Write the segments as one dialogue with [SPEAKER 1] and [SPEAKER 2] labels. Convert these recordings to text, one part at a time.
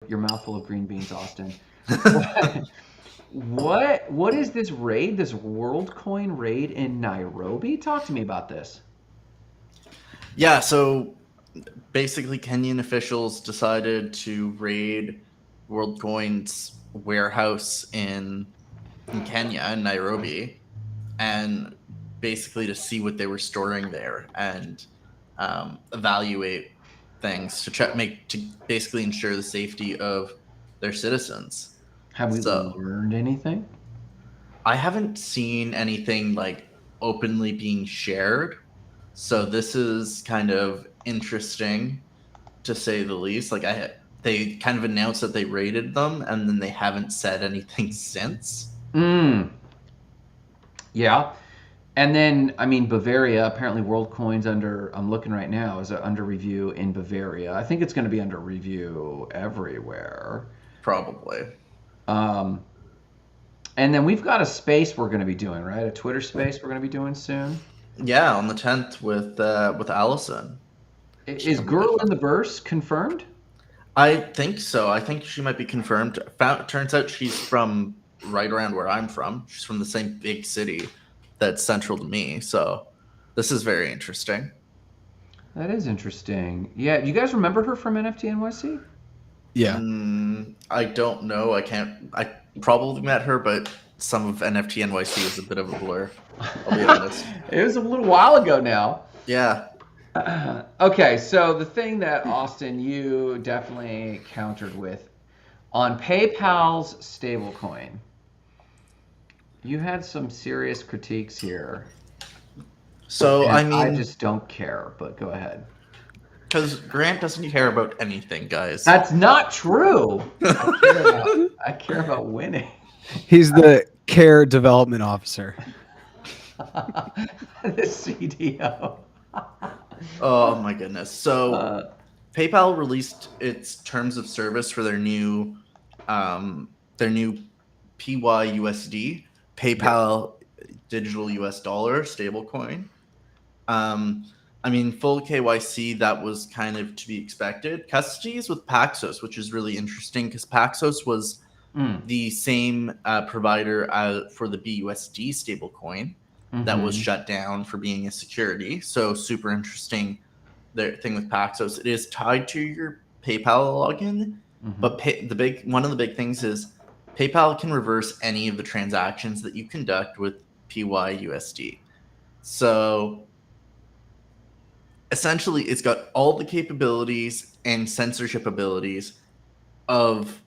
[SPEAKER 1] your mouthful of green beans, Austin. What is this raid? This WorldCoin raid in Nairobi? Talk to me about this.
[SPEAKER 2] Yeah, so basically, Kenyan officials decided to raid WorldCoin's warehouse in Kenya, in Nairobi, and basically to see what they were storing there and evaluate things to check, make to basically ensure the safety of their citizens.
[SPEAKER 1] Have we
[SPEAKER 2] So
[SPEAKER 1] learned anything?
[SPEAKER 2] I haven't seen anything like openly being shared. So this is kind of interesting to say the least. They kind of announced that they raided them and then they haven't said anything since.
[SPEAKER 1] Mm, yeah. And then, I mean, Bavaria, apparently WorldCoin's under, I'm looking right now, is under review in Bavaria. I think it's going to be under review everywhere.
[SPEAKER 2] Probably.
[SPEAKER 1] Um, and then we've got a space we're going to be doing, right? A Twitter space we're going to be doing soon.
[SPEAKER 2] Yeah, on the 10th with Allison.
[SPEAKER 1] Is
[SPEAKER 2] Should be
[SPEAKER 1] Girl in
[SPEAKER 2] fun.
[SPEAKER 1] the Verse confirmed?
[SPEAKER 2] I think so. I think she might be confirmed. Turns out she's from right around where I'm from. She's from the same big city that's central to me. So this is very interesting.
[SPEAKER 1] That is interesting. Yeah, do you guys remember her from NFT NYC?
[SPEAKER 3] Yeah.
[SPEAKER 2] I don't know. I can't. I probably met her, but some of NFT NYC is a bit of a blur. I'll be honest.
[SPEAKER 1] It was a little while ago now.
[SPEAKER 2] Yeah.
[SPEAKER 1] Okay, so the thing that Austin you definitely countered with on PayPal's stablecoin, you had some serious critiques here,
[SPEAKER 2] So
[SPEAKER 1] and
[SPEAKER 2] I
[SPEAKER 1] I
[SPEAKER 2] mean,
[SPEAKER 1] just don't care. But go ahead.
[SPEAKER 2] because Grant doesn't care about anything, guys.
[SPEAKER 1] That's not true. I care about winning.
[SPEAKER 3] He's the care development officer.
[SPEAKER 1] The CDO.
[SPEAKER 2] Oh my goodness. So
[SPEAKER 1] Uh,
[SPEAKER 2] PayPal released its terms of service for their new PYUSD, PayPal digital US dollar stablecoin. I mean, full KYC, that was kind of to be expected. Custody is with Paxos, which is really interesting because Paxos was
[SPEAKER 1] mm,
[SPEAKER 2] the same provider for the BUSD stablecoin that was
[SPEAKER 1] hmm
[SPEAKER 2] shut down for being a security. So super interesting. The thing with Paxos, it is tied to your PayPal login,
[SPEAKER 1] hmm
[SPEAKER 2] but one of the big things is PayPal can reverse any of the transactions that you conduct with PYUSD. So essentially, it's got all the capabilities and censorship abilities of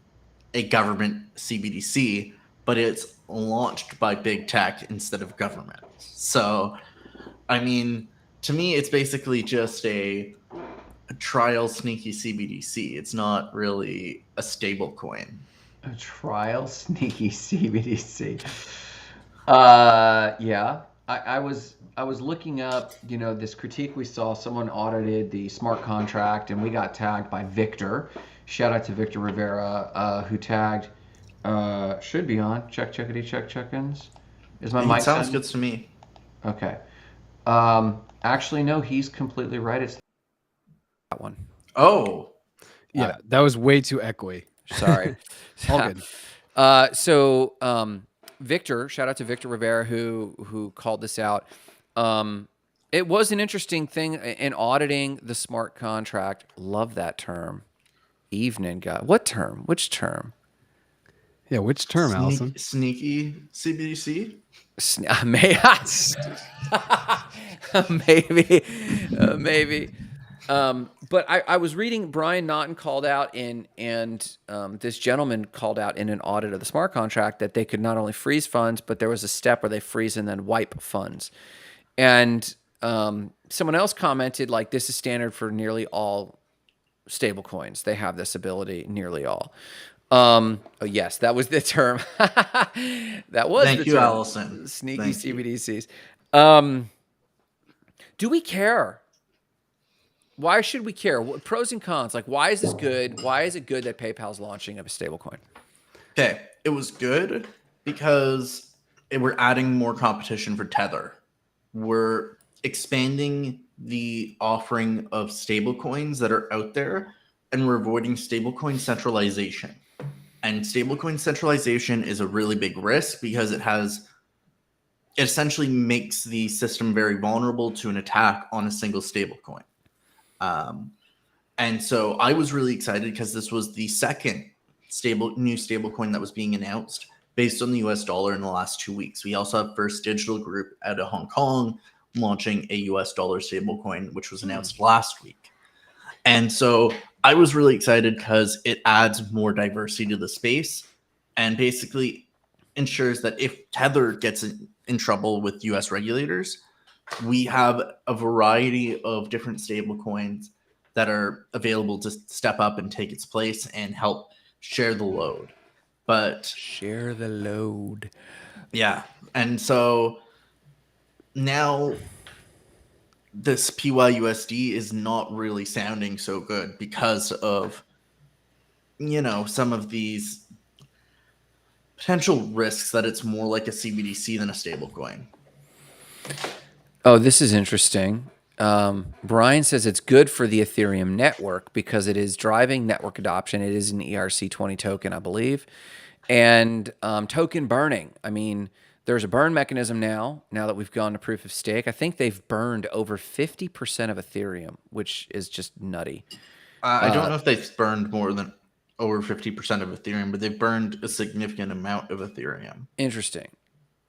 [SPEAKER 2] a government CBDC, but it's launched by big tech instead of government. So, I mean, to me, it's basically just a trial sneaky CBDC. It's not really a stable coin.
[SPEAKER 1] A trial sneaky CBDC. Yeah. I was looking up, this critique we saw. Someone audited the smart contract, and we got tagged by Victor. Shout out to Victor Rivera, who tagged. Should be on. Checkity check-ins. Is my
[SPEAKER 2] It
[SPEAKER 1] mic
[SPEAKER 2] sounds
[SPEAKER 1] sound?
[SPEAKER 2] good to me.
[SPEAKER 1] Okay. Actually, no. He's completely right. It's
[SPEAKER 3] That one.
[SPEAKER 2] Oh,
[SPEAKER 3] Yeah, that was way too echoey.
[SPEAKER 4] Sorry.
[SPEAKER 3] All good.
[SPEAKER 4] Victor, shout out to Victor Rivera who called this out. It was an interesting thing in auditing the smart contract. Love that term. Evening guy. What term? Which term?
[SPEAKER 3] Yeah, which term, Allison?
[SPEAKER 2] sneaky CBDC.
[SPEAKER 4] Maybe, maybe. But I was reading Brian Naughton called out and this gentleman called out in an audit of the smart contract that they could not only freeze funds, but there was a step where they freeze and then wipe funds. And someone else commented like this is standard for nearly all stable coins. They have this ability, nearly all. Oh yes, that was the term. That was
[SPEAKER 2] Thank
[SPEAKER 4] the
[SPEAKER 2] you,
[SPEAKER 4] term.
[SPEAKER 2] Allison.
[SPEAKER 4] Sneaky
[SPEAKER 2] Thank you.
[SPEAKER 4] CBDCs. Do we care? Why should we care? What pros and cons? Like, why is this good? Why is it good that PayPal's launching a stablecoin?
[SPEAKER 2] Okay, it was good because we're adding more competition for Tether. We're expanding the offering of stablecoins that are out there and we're avoiding stablecoin centralization. And stablecoin centralization is a really big risk because it essentially makes the system very vulnerable to an attack on a single stablecoin. And so I was really excited because this was the second new stablecoin that was being announced based on the US dollar in the last 2 weeks. We also have First Digital Group out of Hong Kong launching a US dollar stablecoin, which was announced last week. And so I was really excited because it adds more diversity to the space and basically ensures that if Tether gets in trouble with US regulators, we have a variety of different stablecoins that are available to step up and take its place and help share the load. But
[SPEAKER 4] share the load.
[SPEAKER 2] Yeah. And so now this PYUSD is not really sounding so good because of, some of these potential risks that it's more like a CBDC than a stablecoin.
[SPEAKER 4] Oh, this is interesting. Brian says it's good for the Ethereum network because it is driving network adoption. It is an ERC20 token, I believe. And token burning. I mean, there's a burn mechanism now that we've gone to proof of stake. I think they've burned over 50% of Ethereum, which is just nutty.
[SPEAKER 2] I don't know if they've burned more than over 50% of Ethereum, but they've burned a significant amount of Ethereum.
[SPEAKER 4] Interesting.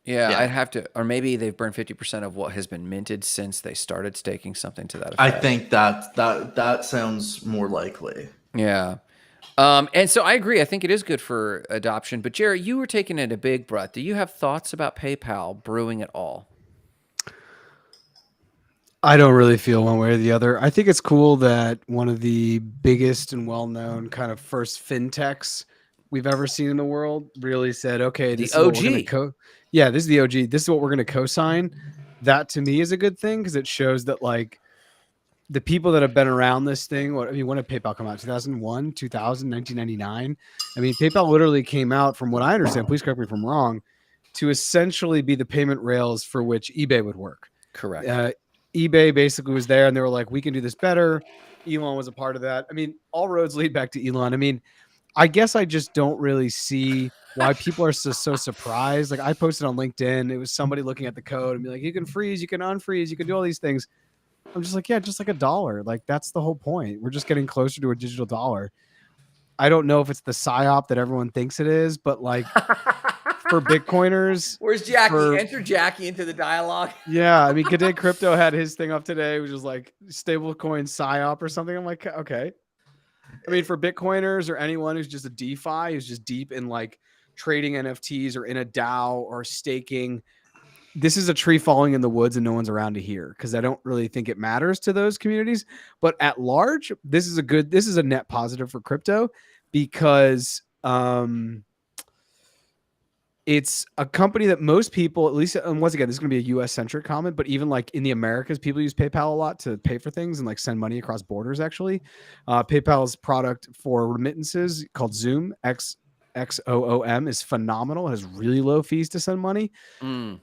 [SPEAKER 4] Yeah, I'd have to, or maybe they've burned 50% of what has been minted since they started staking, something to that effect.
[SPEAKER 2] I think that sounds more likely.
[SPEAKER 4] Yeah. And so I agree. I think it is good for adoption. But Jerry, you were taking it a big breath. Do you have thoughts about PayPal brewing at all?
[SPEAKER 3] I don't really feel one way or the other. I think it's cool that one of the biggest and well-known kind of first fintechs we've ever seen in the world really said, okay, this is what we're going to this is the OG. This is what we're going to co-sign. That to me is a good thing because it shows that like the people that have been around this thing, when did PayPal come out? 2001, 2000, 1999? I mean, PayPal literally came out, from what I understand, please correct me if I'm wrong, to essentially be the payment rails for which eBay would work.
[SPEAKER 4] Correct.
[SPEAKER 3] eBay basically was there and they were like, we can do this better. Elon was a part of that. I mean, all roads lead back to Elon. I mean, I guess I just don't really see why people are so surprised. Like I posted on LinkedIn, it was somebody looking at the code and be like, you can freeze, you can unfreeze, you can do all these things. I'm just like, yeah, just like a dollar. Like that's the whole point. We're just getting closer to a digital dollar. I don't know if it's the psyop that everyone thinks it is, but like for Bitcoiners.
[SPEAKER 4] Where's Jackie? Enter Jackie into the dialogue.
[SPEAKER 3] Yeah. I mean, G'day Crypto had his thing up today, which was like stablecoin psyop or something. I'm like, okay. I mean, for Bitcoiners or anyone who's just a DeFi, who's just deep in like trading NFTs or in a DAO or staking, this is a tree falling in the woods and no one's around to hear because I don't really think it matters to those communities. But at large, this is a net positive for crypto because it's a company that most people, at least, and once again, this is going to be a US centric comment, but even like in the Americas, people use PayPal a lot to pay for things and like send money across borders. Actually, PayPal's product for remittances called Zoom, XOOM, is phenomenal. It has really low fees to send money.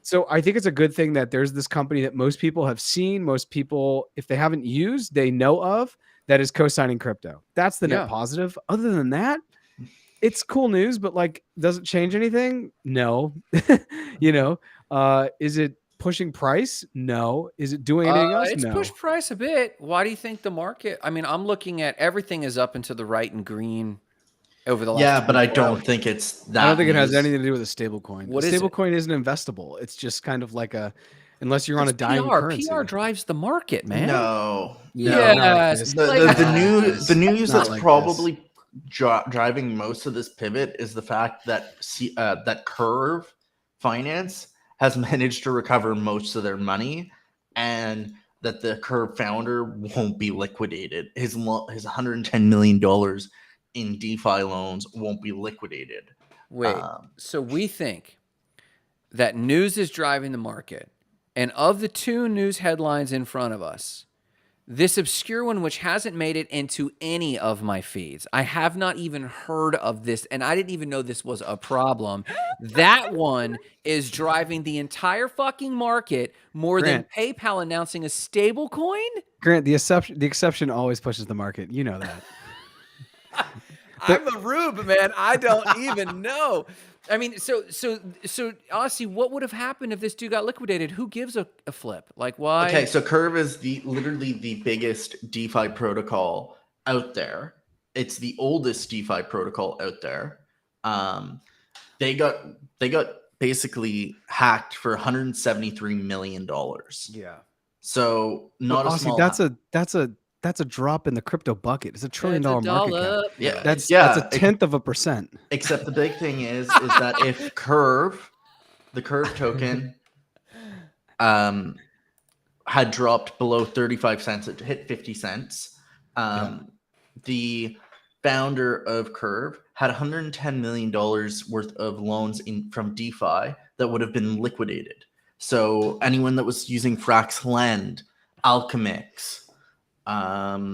[SPEAKER 3] So I think it's a good thing that there's this company that most people have seen, most people, if they haven't used, they know of, that is co-signing crypto. That's the net positive. Other than that, it's cool news, but like, does it change anything? No. Is it pushing price? No. Is it doing anything else?
[SPEAKER 4] It's
[SPEAKER 3] no.
[SPEAKER 4] pushed price a bit. Why do you think the market? I mean, I'm looking at everything is up and to the right and green over the last.
[SPEAKER 2] But I don't think it's that.
[SPEAKER 3] I don't think it has anything to do with a stablecoin.
[SPEAKER 4] What
[SPEAKER 3] is
[SPEAKER 4] it?
[SPEAKER 3] Stablecoin isn't investable. It's just kind of like unless you're on a dying currency.
[SPEAKER 4] PR drives the market, man.
[SPEAKER 2] No.
[SPEAKER 4] Yes.
[SPEAKER 2] The news that's probably driving most of this pivot is the fact that that Curve Finance has managed to recover most of their money, and that the Curve founder won't be liquidated. His $110 million in DeFi loans won't be liquidated.
[SPEAKER 4] Wait, so we think that news is driving the market, and of the two news headlines in front of us, this obscure one, which hasn't made it into any of my feeds, I have not even heard of this, and I didn't even know this was a problem. That one is driving the entire fucking market more than PayPal announcing a stable coin.
[SPEAKER 3] Grant, the exception always pushes the market. You know that.
[SPEAKER 4] I'm a rube, man. I don't even know. I mean, so Aussie, what would have happened if this dude got liquidated? Who gives a flip? Like, why?
[SPEAKER 2] Okay, so Curve is literally the biggest DeFi protocol out there. It's the oldest DeFi protocol out there. They got basically hacked for $173 million.
[SPEAKER 4] Yeah.
[SPEAKER 2] So not a
[SPEAKER 3] Aussie,
[SPEAKER 2] small.
[SPEAKER 3] that's a drop in the crypto bucket. It's $1 trillion
[SPEAKER 4] That's a
[SPEAKER 3] market cap.
[SPEAKER 4] dollar.
[SPEAKER 2] Yeah,
[SPEAKER 3] That's
[SPEAKER 2] yeah,
[SPEAKER 3] a 1/10%.
[SPEAKER 2] Except the big thing is that if Curve, the Curve token, had dropped below 35 cents, it hit 50 cents. The founder of Curve had $110 million worth of loans from DeFi that would have been liquidated. So anyone that was using Frax Lend, Alchemix, Aave,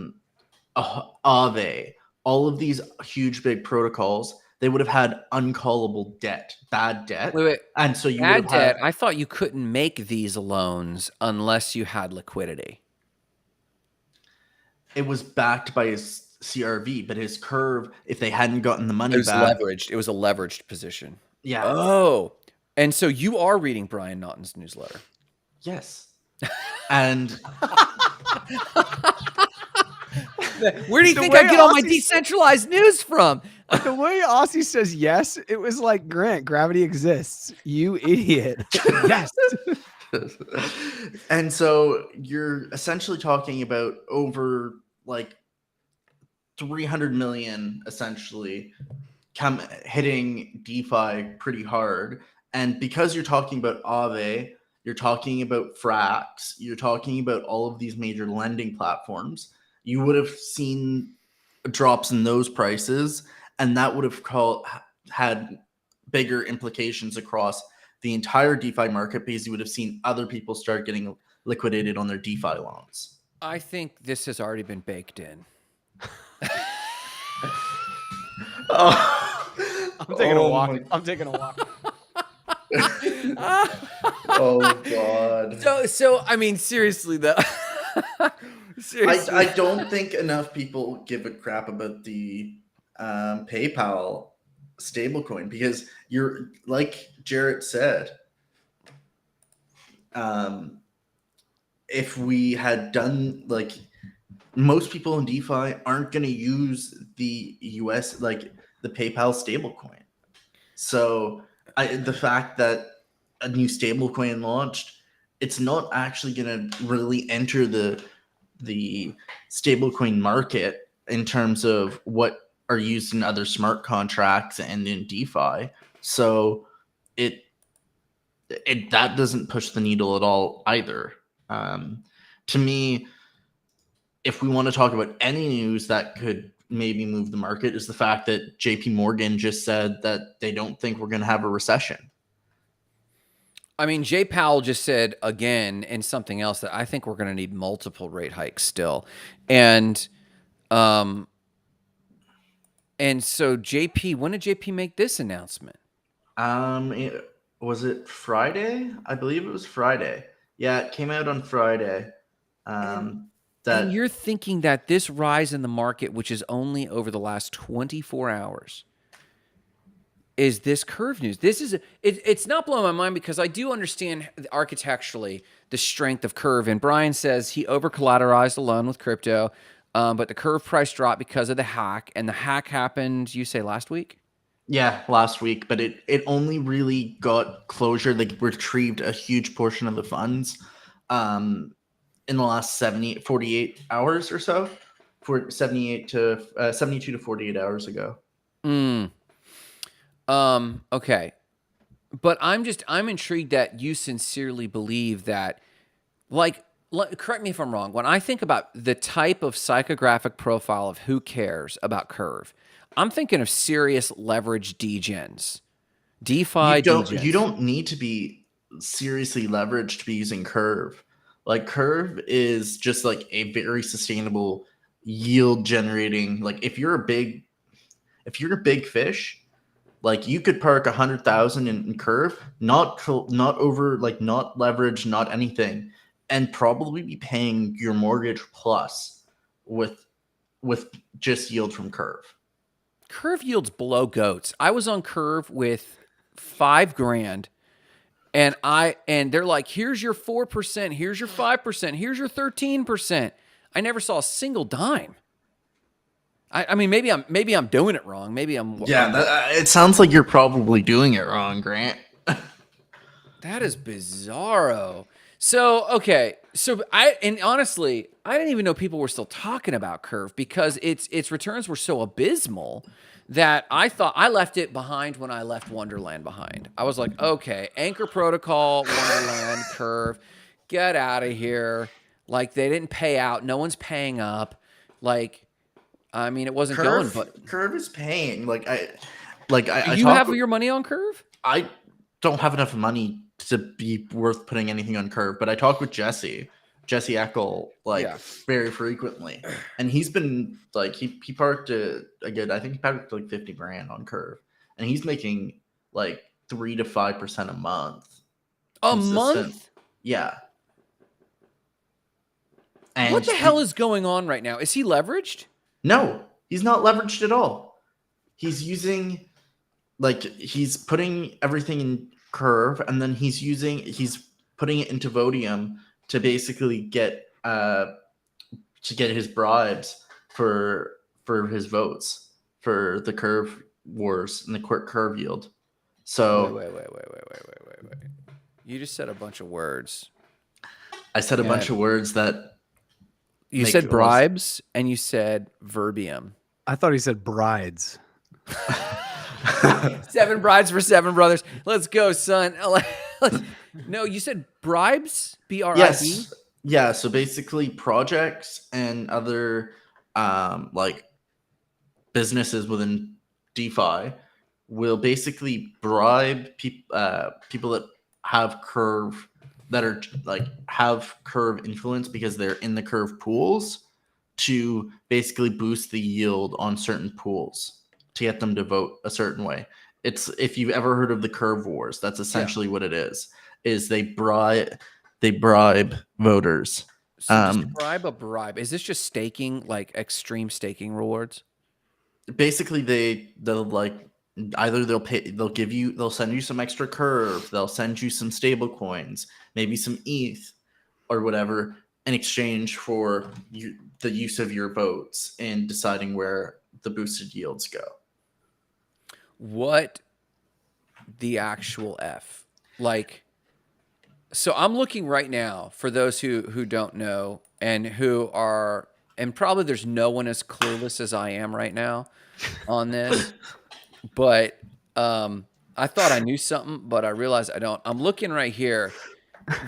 [SPEAKER 2] all of these huge big protocols, they would have had uncallable debt, bad debt.
[SPEAKER 4] Wait.
[SPEAKER 2] And so you
[SPEAKER 4] Bad
[SPEAKER 2] would have had,
[SPEAKER 4] debt. I thought you couldn't make these loans unless you had liquidity.
[SPEAKER 2] it was backed by his CRV, but his Curve, if they hadn't gotten the money
[SPEAKER 4] It was
[SPEAKER 2] back,
[SPEAKER 4] leveraged. It was a leveraged position.
[SPEAKER 2] yeah,
[SPEAKER 4] Oh. And so you are reading Brian Naughton's newsletter.
[SPEAKER 2] yes, and
[SPEAKER 4] Where do you
[SPEAKER 3] The
[SPEAKER 4] think I
[SPEAKER 3] way
[SPEAKER 4] get all my
[SPEAKER 3] Aussie-
[SPEAKER 4] decentralized news from?
[SPEAKER 3] The way Aussie says yes, it was like, Grant, gravity exists. You idiot. Yes.
[SPEAKER 2] and so you're essentially talking about over like 300 million essentially hitting DeFi pretty hard. And because you're talking about Aave, you're talking about Frax, you're talking about all of these major lending platforms, you would have seen drops in those prices, and that would have had bigger implications across the entire DeFi market, because you would have seen other people start getting liquidated on their DeFi loans.
[SPEAKER 4] I think this has already been baked in.
[SPEAKER 3] I'm taking a walk. I'm taking a walk.
[SPEAKER 2] Oh God.
[SPEAKER 4] So I mean, seriously though. Seriously.
[SPEAKER 2] I don't think enough people give a crap about the PayPal stablecoin, because you're like Jarrett said, if we had done, like, most people in DeFi aren't going to use the US, like the PayPal stablecoin. So the fact that a new stablecoin launched, it's not actually going to really enter the stablecoin market in terms of what are used in other smart contracts and in DeFi. So it that doesn't push the needle at all either. To me, if we want to talk about any news that could maybe move the market, is the fact that JP Morgan just said that they don't think we're going to have a recession.
[SPEAKER 4] I mean, Jay Powell just said again, and something else, that I think we're going to need multiple rate hikes still. And so JP, when did JP make this announcement?
[SPEAKER 2] Was it Friday? I believe it was Friday. Yeah, it came out on Friday.
[SPEAKER 4] And you're thinking that this rise in the market, which is only over the last 24 hours, is this Curve news? This is it's not blowing my mind, because I do understand architecturally the strength of Curve. And Brian says he over collateralized a loan with crypto, but the Curve price dropped because of the hack, and the hack happened, you say, last week?
[SPEAKER 2] Yeah, last week, but it only really got closure. They retrieved a huge portion of the funds in the last 48 hours or so, for 72 to 48 hours ago.
[SPEAKER 4] Okay. But I'm intrigued that you sincerely believe that, like, correct me if I'm wrong. When I think about the type of psychographic profile of who cares about Curve, I'm thinking of serious leverage degens, DeFi degens.
[SPEAKER 2] You don't need to be seriously leveraged to be using Curve. Like, Curve is just like a very sustainable yield generating. Like, if you're a big fish, like, you could park 100,000 in Curve, not over, like, not leverage, not anything, and probably be paying your mortgage plus with just yield from Curve.
[SPEAKER 4] Curve yields blow goats. I was on Curve with $5,000, and they're like, here's your 4%, here's your 5%, here's your 13%. I never saw a single dime. I mean, maybe I'm doing it wrong. Maybe I'm.
[SPEAKER 2] It sounds like you're probably doing it wrong, Grant.
[SPEAKER 4] That is bizarro. So honestly, I didn't even know people were still talking about Curve because its returns were so abysmal that I thought I left it behind when I left Wonderland behind. I was like, okay, Anchor Protocol, Wonderland, Curve, get out of here. Like they didn't pay out. No one's paying up. Like, I mean, it wasn't going, but
[SPEAKER 2] Curve is paying.
[SPEAKER 4] you have your money on Curve?
[SPEAKER 2] I don't have enough money to be worth putting anything on Curve, but I talk with Jesse Eckel, very frequently, and he's been like he parked a good, I think he parked like $50,000 on Curve, and he's making like 3 to 5% a month.
[SPEAKER 4] Month?
[SPEAKER 2] Yeah. And
[SPEAKER 4] what the hell is going on right now? Is he leveraged?
[SPEAKER 2] No, he's not leveraged at all. He's using, he's putting everything in Curve, and then he's putting it into Vodium to basically get his bribes for his votes for the Curve wars and the Curve yield. So
[SPEAKER 4] wait. You just said a bunch of words.
[SPEAKER 2] I said a bunch of words that
[SPEAKER 4] you said bribes and you said verbium.
[SPEAKER 3] I thought he said brides.
[SPEAKER 4] 7 brides for 7 brothers. Let's go, son. No, you said bribes? BRIB?
[SPEAKER 2] Yes. Yeah, so basically projects and other businesses within DeFi will basically bribe people that have Curve, that are have Curve influence because they're in the Curve pools, to basically boost the yield on certain pools to get them to vote a certain way. It's, if you've ever heard of the Curve wars, that's essentially what it is they bribe voters.
[SPEAKER 4] So describe a bribe. Is this just staking, like extreme staking rewards?
[SPEAKER 2] Basically they'll send you some extra Curve, they'll send you some stable coins, maybe some ETH or whatever, in exchange for the use of your votes in deciding where the boosted yields go.
[SPEAKER 4] What the actual F? So I'm looking right now for those who don't know and who are, and probably there's no one as clueless as I am right now on this, but I thought I knew something, but I realized I don't. I'm looking right here.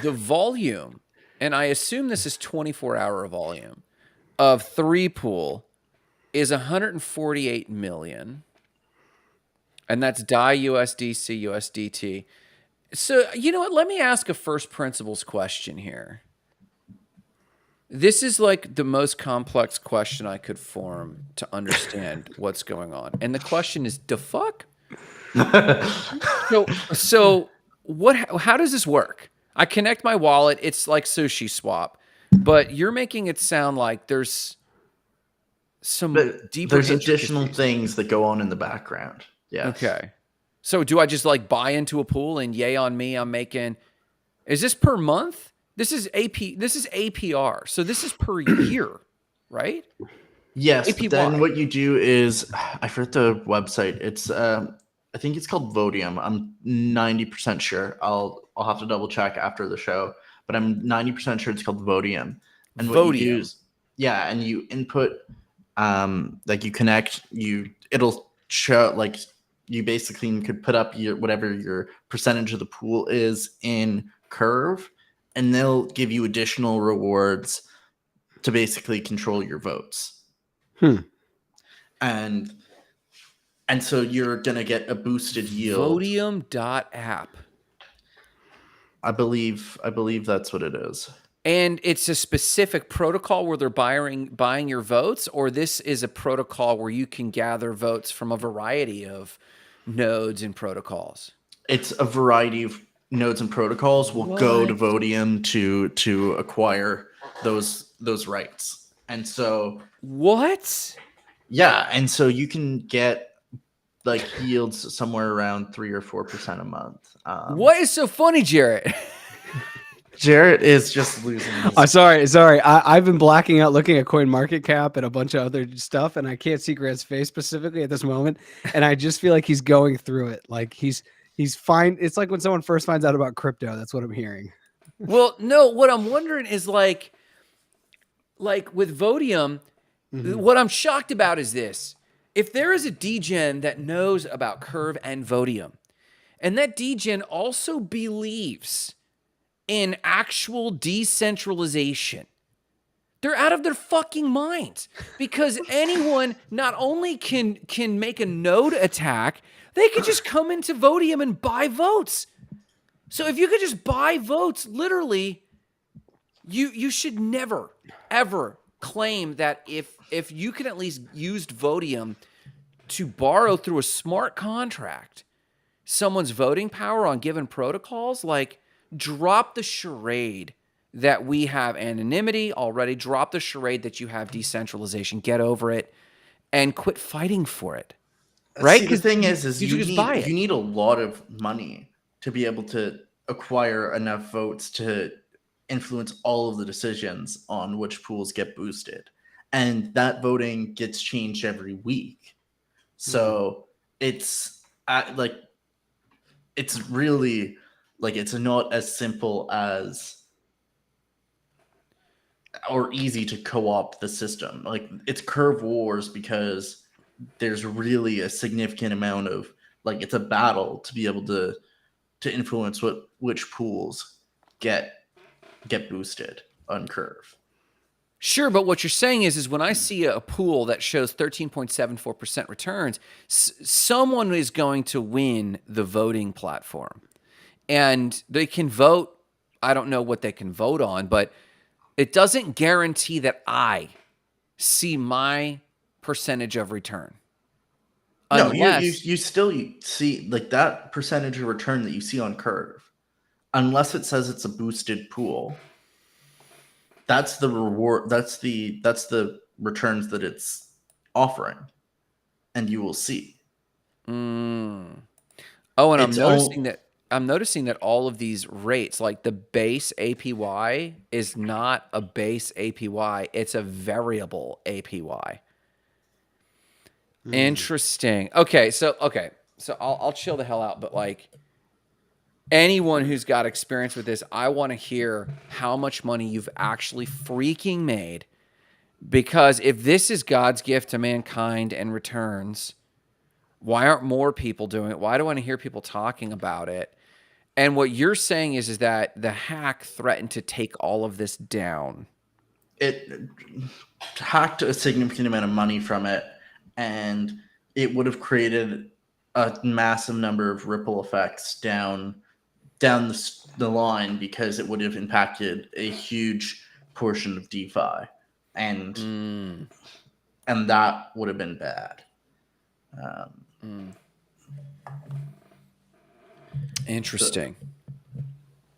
[SPEAKER 4] The volume, and I assume this is 24-hour volume, of 3 pool is 148 million. And that's DAI USDC USDT. So, you know what? Let me ask a first principles question here. This is like the most complex question I could form to understand what's going on. And the question is, the fuck? So how does this work? I connect my wallet. It's like Sushi Swap. But you're making it sound like there's some deeper...
[SPEAKER 2] There's additional things that go on in the background. Yeah.
[SPEAKER 4] Okay. So do I just buy into a pool and yay on me? I'm making, is this per month? This is APR. So this is per year, right?
[SPEAKER 2] Yes.
[SPEAKER 4] APY.
[SPEAKER 2] Then what you do is, I forget the website. It's I think it's called Vodium. I'm 90% sure. I'll have to double check after the show, but I'm 90% sure it's called Vodium. And what you use, and you input, you connect, it'll show, you basically could put up whatever your percentage of the pool is in Curve, and they'll give you additional rewards to basically control your votes. And so you're gonna get a boosted yield.
[SPEAKER 4] Vodium.app.
[SPEAKER 2] I believe that's what it is.
[SPEAKER 4] And it's a specific protocol where they're buying your votes, or this is a protocol where you can gather votes from a variety of nodes and protocols?
[SPEAKER 2] It's a variety of nodes and protocols. Will go to Vodium to acquire those rights. And so
[SPEAKER 4] what?
[SPEAKER 2] Yeah, and so you can get like yields somewhere around 3 or 4% a month.
[SPEAKER 4] What is so funny, Jarrett?
[SPEAKER 2] Jarrett is just losing his.
[SPEAKER 3] Sorry. I've been blacking out looking at Coin Market Cap and a bunch of other stuff, and I can't see Grant's face specifically at this moment. And I just feel like he's going through it. Like he's fine. It's like when someone first finds out about crypto. That's what I'm hearing.
[SPEAKER 4] Well, no, what I'm wondering is like with Vodium, what I'm shocked about is this. If there is a degen that knows about Curve and Vodium, and that degen also believes in actual decentralization, they're out of their fucking minds, because anyone not only can make a node attack, they could just come into Vodium and buy votes. So if you could just buy votes, literally, you should never ever claim that if you can at least use Vodium to borrow through a smart contract someone's voting power on given protocols, like, drop the charade that we have anonymity already. Drop the charade that you have decentralization. Get over it and quit fighting for it. Right?
[SPEAKER 2] See, the thing is
[SPEAKER 4] you just buy it.
[SPEAKER 2] you need a lot of money to be able to acquire enough votes to influence all of the decisions on which pools get boosted. And that voting gets changed every week. So it's it's really like, it's not as simple as or easy to co-opt the system. Like, it's curve wars because there's really a significant amount of, like, it's a battle to be able to influence which pools get boosted on curve.
[SPEAKER 4] Sure, but what you're saying is when I see a pool that shows 13.74% returns, someone is going to win the voting platform. And they can vote. I don't know what they can vote on, but it doesn't guarantee that I see my percentage of return.
[SPEAKER 2] No, you still see, like, that percentage of return that you see on curve, unless it says it's a boosted pool. That's the reward. That's the returns that it's offering, and you will see.
[SPEAKER 4] Oh, and I'm noticing that all of these rates, like the base APY, is not a base APY; it's a variable APY. Interesting. Okay, so I'll chill the hell out, but like, anyone who's got experience with this, I want to hear how much money you've actually freaking made. Because if this is God's gift to mankind and returns, why aren't more people doing it? Why do I want to hear people talking about it? And what you're saying is that the hack threatened to take all of this down.
[SPEAKER 2] It hacked a significant amount of money from it, and it would have created a massive number of ripple effects down the line, because it would have impacted a huge portion of DeFi, and that would have been bad.
[SPEAKER 4] Interesting.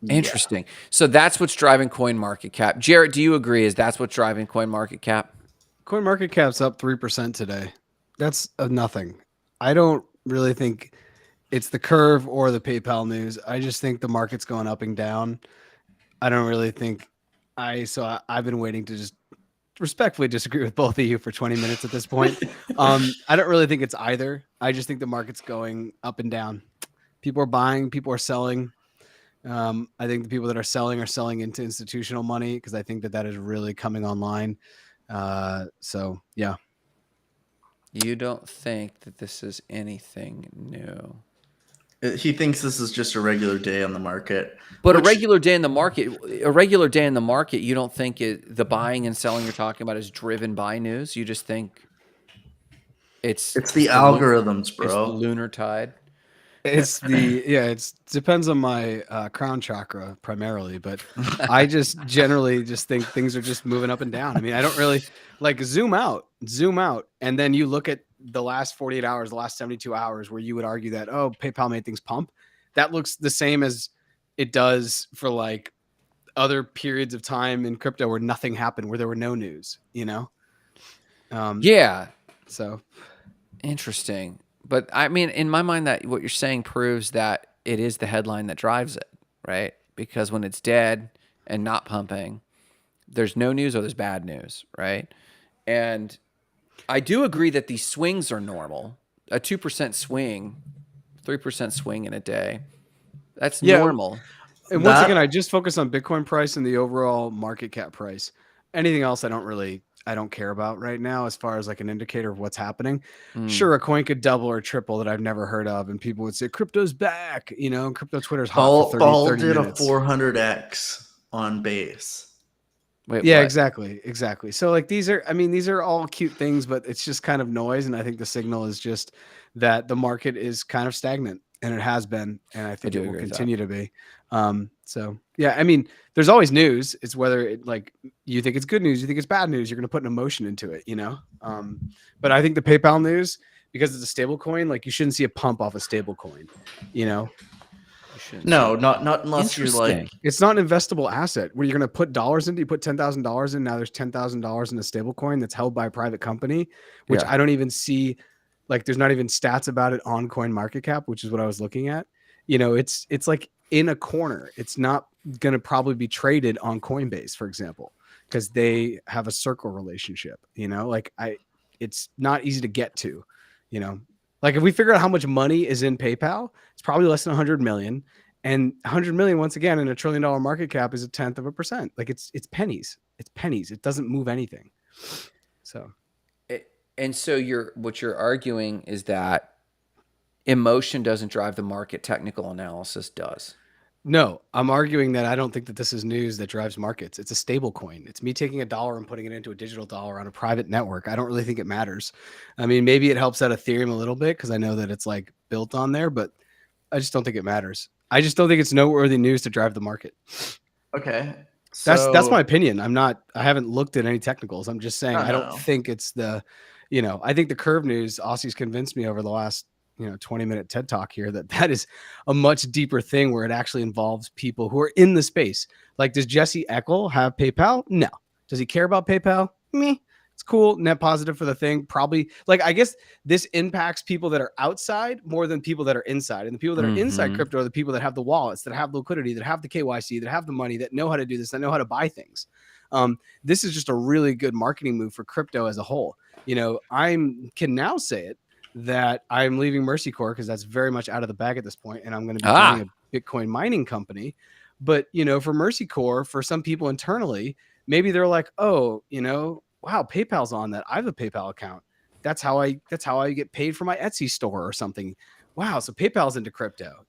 [SPEAKER 4] Interesting. So that's what's driving CoinMarketCap. Jarrett, do you agree? That's what's driving CoinMarketCap?
[SPEAKER 3] CoinMarketCap's up 3% today. That's nothing. I don't really think it's the curve or the PayPal news. I just think the market's going up and down. I don't really think I've been waiting to just respectfully disagree with both of you for 20 minutes at this point. I don't really think it's either. I just think the market's going up and down. People are buying, people are selling. I think the people that are selling into institutional money, because I think that is really coming online. So yeah.
[SPEAKER 4] You don't think that this is anything new?
[SPEAKER 2] He thinks this is just a regular day on the market.
[SPEAKER 4] But a regular day in the market, you don't think the buying and selling you're talking about is driven by news? You just think it's
[SPEAKER 2] the algorithms, bro.
[SPEAKER 4] It's the lunar tide.
[SPEAKER 3] It's it depends on my crown chakra primarily, but I just generally just think things are just moving up and down. I mean, I don't really like zoom out, and then you look at the last 48 hours, the last 72 hours, where you would argue that, oh, PayPal made things pump. That looks the same as it does for like other periods of time in crypto where nothing happened, where there were no news, you know?
[SPEAKER 4] Yeah.
[SPEAKER 3] So
[SPEAKER 4] Interesting. But I mean, in my mind, that what you're saying proves that it is the headline that drives it, right? Because when it's dead and not pumping, there's no news or there's bad news, right? And I do agree that these swings are normal. A 2% swing, 3% swing in a day, that's
[SPEAKER 3] yeah,
[SPEAKER 4] normal.
[SPEAKER 3] and once again,
[SPEAKER 2] That
[SPEAKER 3] I just focus on Bitcoin price and the overall market cap price. Anything else, I don't care about right now as far as like an indicator of what's happening. Sure, a coin could double or triple that I've never heard of, and people would say crypto's back. You know, and crypto Twitter's hot for
[SPEAKER 2] Ball
[SPEAKER 3] 30
[SPEAKER 2] did
[SPEAKER 3] minutes.
[SPEAKER 2] a 400x on base.
[SPEAKER 4] Wait,
[SPEAKER 3] Yeah,
[SPEAKER 4] what?
[SPEAKER 3] exactly. So like these are all cute things, but it's just kind of noise. And I think the signal is just that the market is kind of stagnant, and it has been, and I think
[SPEAKER 4] do
[SPEAKER 3] it will
[SPEAKER 4] agree with that.
[SPEAKER 3] continue to be. So yeah, I mean, there's always news. It's whether it like you think it's good news, you think it's bad news, you're going to put an emotion into it, you know? But I think the PayPal news, because it's a stable coin, like you shouldn't see a pump off a stable coin, you know?
[SPEAKER 4] You shouldn't
[SPEAKER 2] No,
[SPEAKER 4] see.
[SPEAKER 2] not unless you're
[SPEAKER 4] Interesting.
[SPEAKER 2] like,
[SPEAKER 3] It's not an investable asset where you're going to put dollars into. You put $10,000 in. Now there's $10,000 in a stable coin that's held by a private company, which
[SPEAKER 4] Yeah.
[SPEAKER 3] I don't even see. Like there's not even stats about it on Coin Market Cap, which is what I was looking at. You know, it's like in a corner. It's not going to probably be traded on Coinbase, for example, because they have a circle relationship. You know, like it's not easy to get to. You know, like if we figure out how much money is in PayPal, it's probably less than 100 million. And 100 million, once again, in $1 trillion market cap is 0.1%. Like it's pennies. It's pennies. It doesn't move anything. So
[SPEAKER 4] And so what you're arguing is that emotion doesn't drive the market, technical analysis does.
[SPEAKER 3] no, I'm arguing that I don't think that this is news that drives markets. It's a stable coin. It's me taking a dollar and putting it into a digital dollar on a private network. I don't really think it matters. I mean, maybe it helps out Ethereum a little bit because I know that it's like built on there, but I just don't think it matters. I just don't think it's noteworthy news to drive the market.
[SPEAKER 2] okay,
[SPEAKER 3] That's
[SPEAKER 2] so
[SPEAKER 3] my opinion. I haven't looked at any technicals. I'm just saying I don't
[SPEAKER 2] no.
[SPEAKER 3] think it's I think the curve news, Aussie's convinced me over the last 20-minute TED talk here that is a much deeper thing where it actually involves people who are in the space. Like, does Jesse Eckel have PayPal? No. Does he care about PayPal? Me. It's cool, net positive for the thing. Probably, like, I guess this impacts people that are outside more than people that are inside. And the people that are inside crypto are the people that have the wallets, that have liquidity, that have the KYC, that have the money, that know how to do this, that know how to buy things. This is just a really good marketing move for crypto as a whole. I can now say it that I'm leaving Mercy Core because that's very much out of the bag at this point, and I'm going to be joining a Bitcoin mining company. But for Mercy Core, for some people internally, maybe they're like, oh, wow, PayPal's on that. I have a PayPal account. That's how I get paid for my Etsy store or something. Wow, so PayPal's into crypto.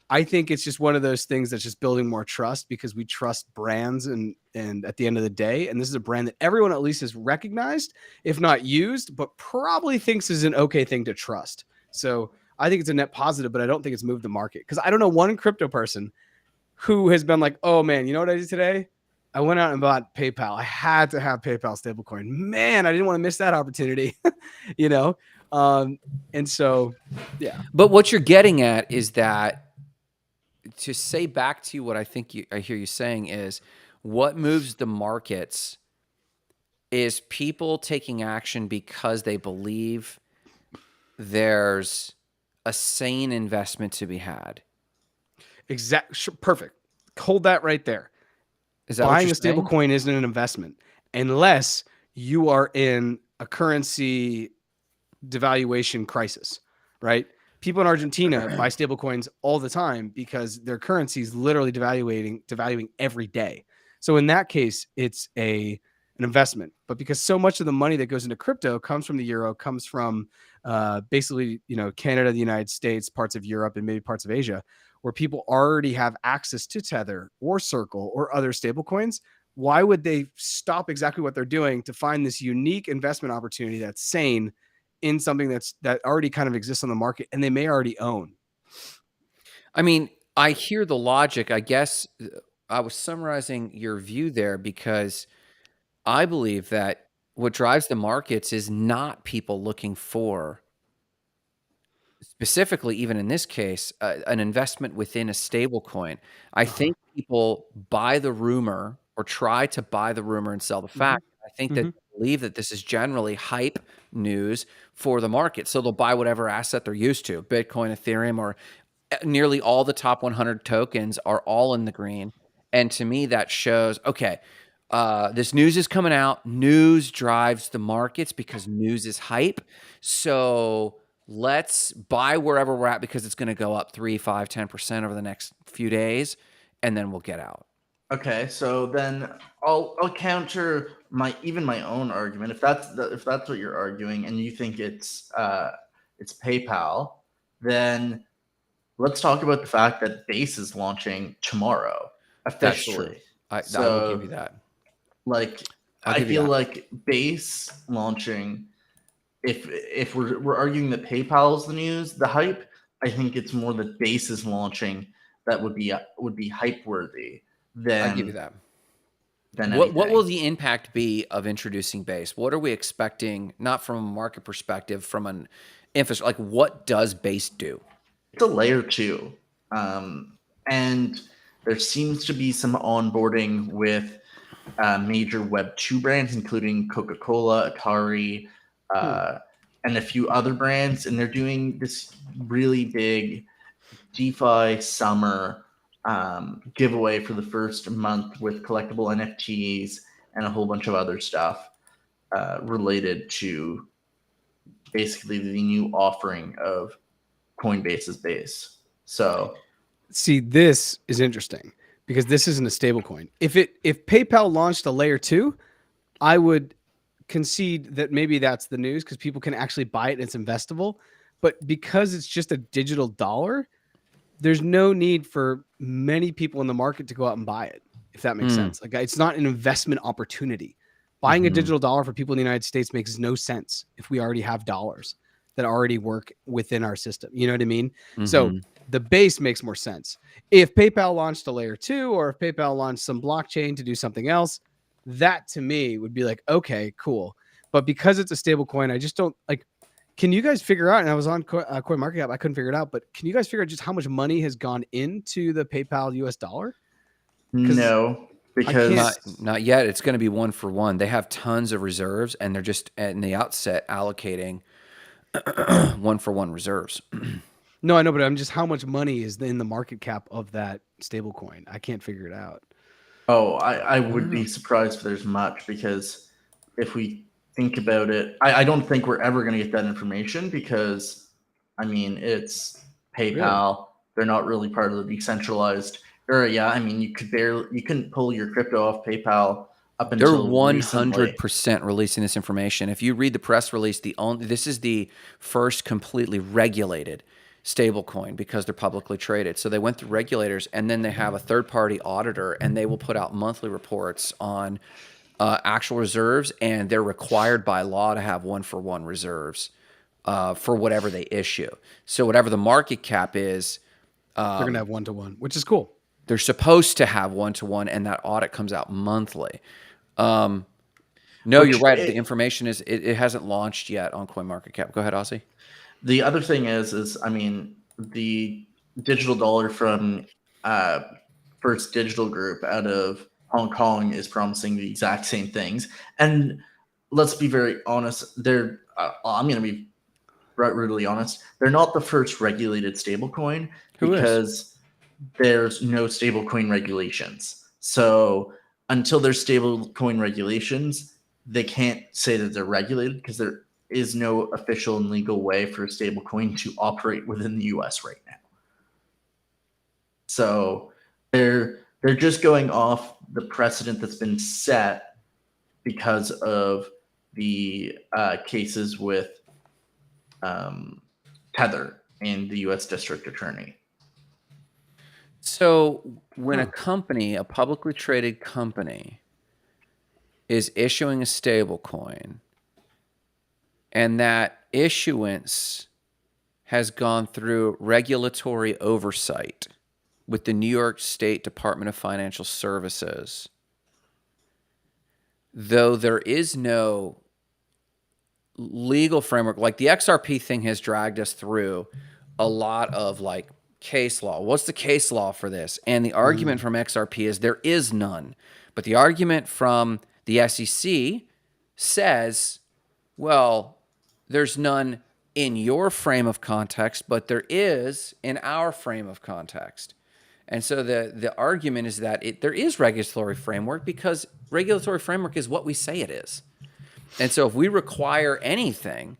[SPEAKER 3] I think it's just one of those things that's just building more trust because we trust brands and at the end of the day, and this is a brand that everyone at least has recognized, if not used, but probably thinks is an okay thing to trust. So I think it's a net positive, but I don't think it's moved the market because I don't know one crypto person who has been like, oh man, you know what I did today? I went out and bought PayPal. I had to have PayPal stablecoin. Man, I didn't want to miss that opportunity, And so, yeah.
[SPEAKER 4] But what you're getting at is that, to say back to you what I think I hear you saying is, what moves the markets is people taking action because they believe there's a sane investment to be had.
[SPEAKER 3] Perfect. Hold that right there.
[SPEAKER 4] Is that what
[SPEAKER 3] Buying
[SPEAKER 4] you're
[SPEAKER 3] a stable
[SPEAKER 4] saying?
[SPEAKER 3] coin isn't an investment unless you are in a currency devaluation crisis, right? People in Argentina buy stable coins all the time because their currency is literally devaluing every day. So in that case, it's an investment. But because so much of the money that goes into crypto comes from the euro, comes from basically, Canada, the United States, parts of Europe, and maybe parts of Asia, where people already have access to Tether or Circle or other stable coins, why would they stop exactly what they're doing to find this unique investment opportunity that's sane in something that already kind of exists on the market and they may already own?
[SPEAKER 4] I mean, I hear the logic. I guess I was summarizing your view there because I believe that what drives the markets is not people looking for, specifically, even in this case, an investment within a stable coin. I think people buy the rumor or try to buy the rumor and sell the fact. I think that believe that this is generally hype news for the market. So they'll buy whatever asset they're used to, Bitcoin, Ethereum, or nearly all the top 100 tokens are all in the green. And to me, that shows, okay, this news is coming out. News drives the markets because news is hype. So let's buy wherever we're at because it's going to go up 3, 5, 10% over the next few days, and then we'll get out.
[SPEAKER 2] Okay, so then I'll counter my own argument. If that's what you're arguing, and you think it's PayPal, then let's talk about the fact that Base is launching tomorrow
[SPEAKER 4] That's true.
[SPEAKER 2] officially.
[SPEAKER 4] I will give you that.
[SPEAKER 2] Like,
[SPEAKER 4] I'll
[SPEAKER 2] I
[SPEAKER 4] give you
[SPEAKER 2] feel
[SPEAKER 4] that.
[SPEAKER 2] like Base launching. If we're arguing that PayPal is the news, the hype, I think it's more that Base is launching that would be hype worthy
[SPEAKER 4] I'll give you
[SPEAKER 2] than
[SPEAKER 4] that.
[SPEAKER 2] than
[SPEAKER 4] What will
[SPEAKER 2] anything.
[SPEAKER 4] the impact be of introducing Base? What are we expecting, not from a market perspective, from an infrastructure? Like, what does Base do?
[SPEAKER 2] It's a layer 2, and there seems to be some onboarding with major Web 2 brands, including Coca-Cola, Atari, and a few other brands, and they're doing this really big DeFi summer giveaway for the first month with collectible NFTs and a whole bunch of other stuff related to basically the new offering of Coinbase's Base. So
[SPEAKER 3] See, this is interesting because this isn't a stable coin. If PayPal launched a layer 2, I would concede that maybe that's the news because people can actually buy it and it's investable. But because it's just a digital dollar, there's no need for many people in the market to go out and buy it, if that makes sense. Like, it's not an investment opportunity. Buying a digital dollar for people in the United States makes no sense if we already have dollars that already work within our system. You know what I mean? So the base makes more sense. If PayPal launched a layer 2 or if PayPal launched some blockchain to do something else, that to me would be like, okay, cool. But because it's a stable coin, I just don't like. Can you guys figure out? And I was on CoinMarketCap, I couldn't figure it out. But can you guys figure out just how much money has gone into the PayPal US dollar?
[SPEAKER 2] no, because
[SPEAKER 4] Not yet. It's going to be 1 for 1. They have tons of reserves, and they're just in the outset allocating 1 for 1 reserves.
[SPEAKER 3] No, I know, but I'm just how much money is in the market cap of that stable coin? I can't figure it out.
[SPEAKER 2] I would be surprised if there's much, because if we think about it, I don't think we're ever going to get that information because, I mean, it's PayPal.
[SPEAKER 3] Really?
[SPEAKER 2] They're not really part of the decentralized area. I mean, you couldn't pull your crypto off PayPal up
[SPEAKER 4] They're
[SPEAKER 2] until recently.
[SPEAKER 4] 100% releasing this information. If you read the press release, this is the first completely regulated stablecoin because they're publicly traded. So they went through regulators, and then they have a third-party auditor, and they will put out monthly reports on actual reserves, and they're required by law to have 1 for 1 reserves for whatever they issue. So whatever the market cap is,
[SPEAKER 3] They're going to have 1-to-1, which is cool.
[SPEAKER 4] they're supposed to have 1-to-1, and that audit comes out monthly. No, you're right. The information is it hasn't launched yet on CoinMarketCap. Go ahead, Aussie.
[SPEAKER 2] The other thing is I mean, the digital dollar from First Digital Group out of Hong Kong is promising the exact same things. And let's be very honest, I'm going to be brutally honest, they're not the first regulated stablecoin because there's no stablecoin regulations. So until there's stablecoin regulations, they can't say that they're regulated because there is no official and legal way for a stablecoin to operate within the US right now. So they're just going off the precedent that's been set because of the cases with Tether and the US District Attorney.
[SPEAKER 4] So when a publicly traded company, is issuing a stable coin, and that issuance has gone through regulatory oversight with the New York State Department of Financial Services, though there is no legal framework, like the XRP thing has dragged us through a lot of like case law. What's the case law for this? And the argument from XRP is there is none. But the argument from the SEC says, well, there's none in your frame of context, but there is in our frame of context. And so the argument is that there is regulatory framework because regulatory framework is what we say it is. And so if we require anything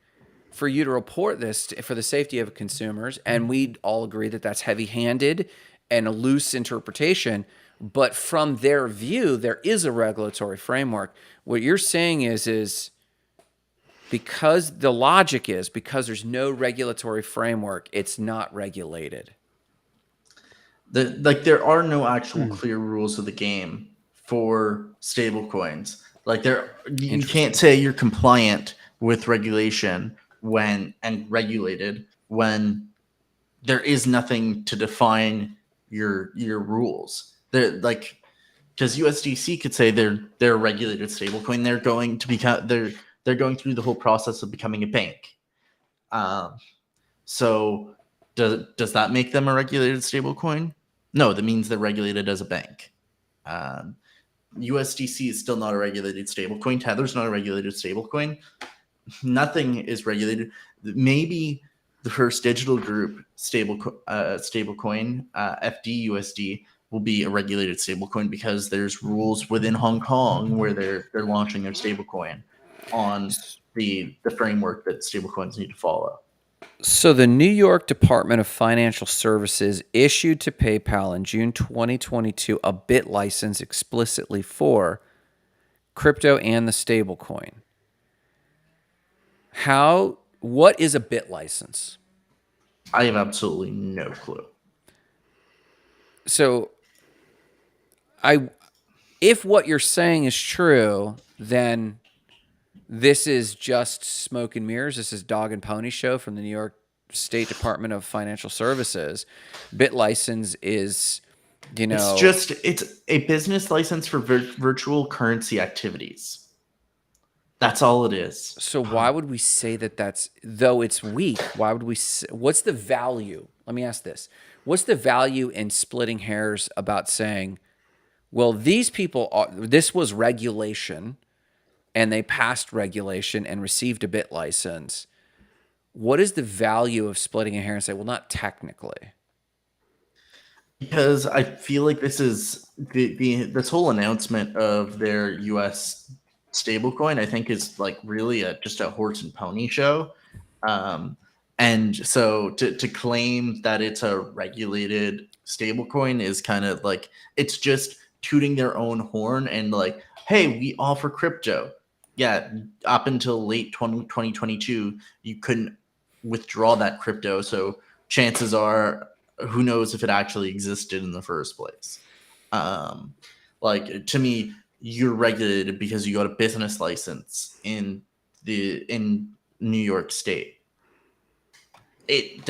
[SPEAKER 4] for you to report this for the safety of consumers, and we all agree that that's heavy-handed and a loose interpretation, but from their view, there is a regulatory framework. What you're saying is because the logic is because there's no regulatory framework, it's not regulated.
[SPEAKER 2] There are no actual clear rules of the game for stablecoins. Like you can't say you're compliant with regulation and regulated when there is nothing to define your rules. Because USDC could say they're a regulated stablecoin. They're going to become they're going through the whole process of becoming a bank. So does that make them a regulated stablecoin? No, that means they're regulated as a bank. USDC is still not a regulated stablecoin. Tether's not a regulated stablecoin. Nothing is regulated. Maybe the First Digital Group stablecoin, FDUSD, will be a regulated stablecoin because there's rules within Hong Kong where they're launching their stablecoin on the framework that stablecoins need to follow.
[SPEAKER 4] So the New York Department of Financial Services issued to PayPal in June 2022 a bit license explicitly for crypto and the stablecoin. What is a bit license?
[SPEAKER 2] I have absolutely no clue.
[SPEAKER 4] So if what you're saying is true, then this is just smoke and mirrors. This is dog and pony show from the New York State Department of Financial Services. Bit license is,
[SPEAKER 2] it's a business license for virtual currency activities. That's all it is.
[SPEAKER 4] So why would we say that though it's weak, why would we what's the value? Let me ask this. What's the value in splitting hairs about saying, well, these people this was regulation and they passed regulation and received a bit license? What is the value of splitting a hair and say, well, not technically?
[SPEAKER 2] Because I feel like this is this whole announcement of their US stablecoin, I think, is like really just a horse and pony show. And so to claim that it's a regulated stablecoin is kind of like, it's just tooting their own horn and like, hey, we offer crypto. Yeah, up until late 2022, you couldn't withdraw that crypto. So chances are, who knows if it actually existed in the first place. Like, to me, you're regulated because you got a business license in New York State. It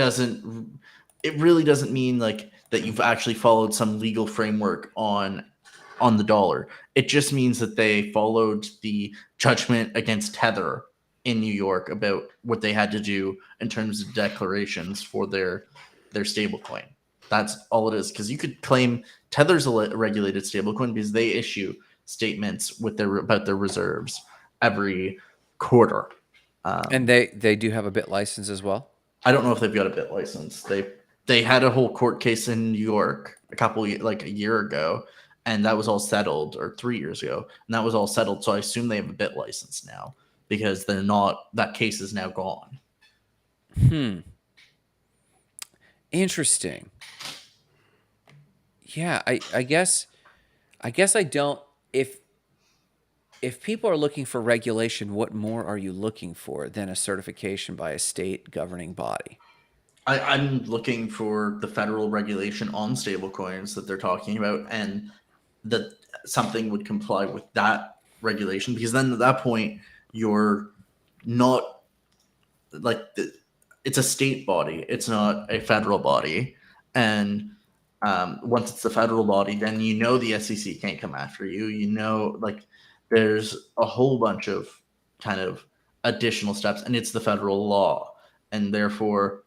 [SPEAKER 2] really doesn't mean like that you've actually followed some legal framework on the dollar. It just means that they followed the judgment against Tether in New York about what they had to do in terms of declarations for their stablecoin. That's all it is. Because you could claim Tether's a regulated stablecoin because they issue statements about their reserves every quarter.
[SPEAKER 4] And they do have a bit license as well?
[SPEAKER 2] I don't know if they've got a bit license. They had a whole court case in New York a year ago, and that was all settled, or 3 years ago, and that was all settled. So I assume they have a bit license now because that case is now gone.
[SPEAKER 4] Interesting. Yeah, I guess I don't. If people are looking for regulation, what more are you looking for than a certification by a state governing body?
[SPEAKER 2] I'm looking for the federal regulation on stablecoins that they're talking about, and that something would comply with that regulation, because then at that point you're not like it's a state body, it's not a federal body, and once it's the federal body, then the SEC can't come after you. Like there's a whole bunch of kind of additional steps, and it's the federal law, and therefore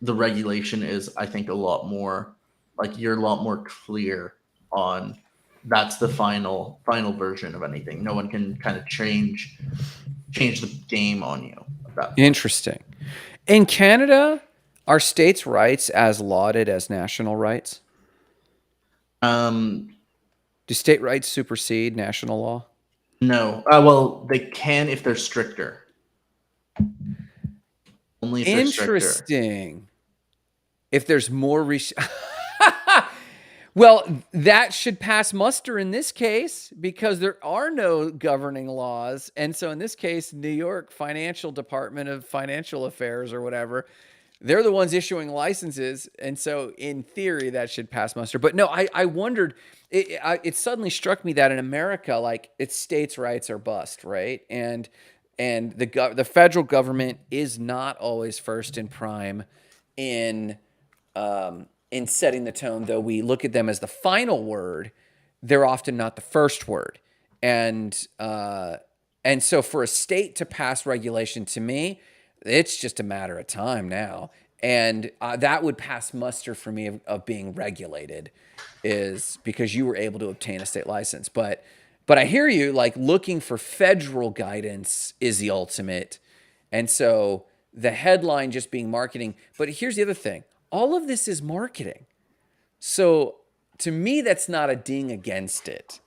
[SPEAKER 2] the regulation is, I think, a lot more like you're a lot more clear on that's the final version of anything. No one can kind of change the game on you at that point.
[SPEAKER 4] Interesting. In Canada, are states' rights as lauded as national rights? Do state rights supersede national law?
[SPEAKER 2] No. Well, they can if they're stricter. Only if they're stricter.
[SPEAKER 4] Interesting. If there's more well, that should pass muster in this case because there are no governing laws. And so in this case, New York Financial Department of Financial Affairs or whatever, they're the ones issuing licenses. And so in theory, that should pass muster. But no, I wondered, it suddenly struck me that in America, like it's states' rights are bust, right? And the federal government is not always first in prime in setting the tone, though we look at them as the final word, they're often not the first word. And so for a state to pass regulation, to me, it's just a matter of time now. And that would pass muster for me of being regulated, is because you were able to obtain a state license. But I hear you, like looking for federal guidance is the ultimate. And so the headline just being marketing. But here's the other thing. All of this is marketing. So to me, that's not a ding against it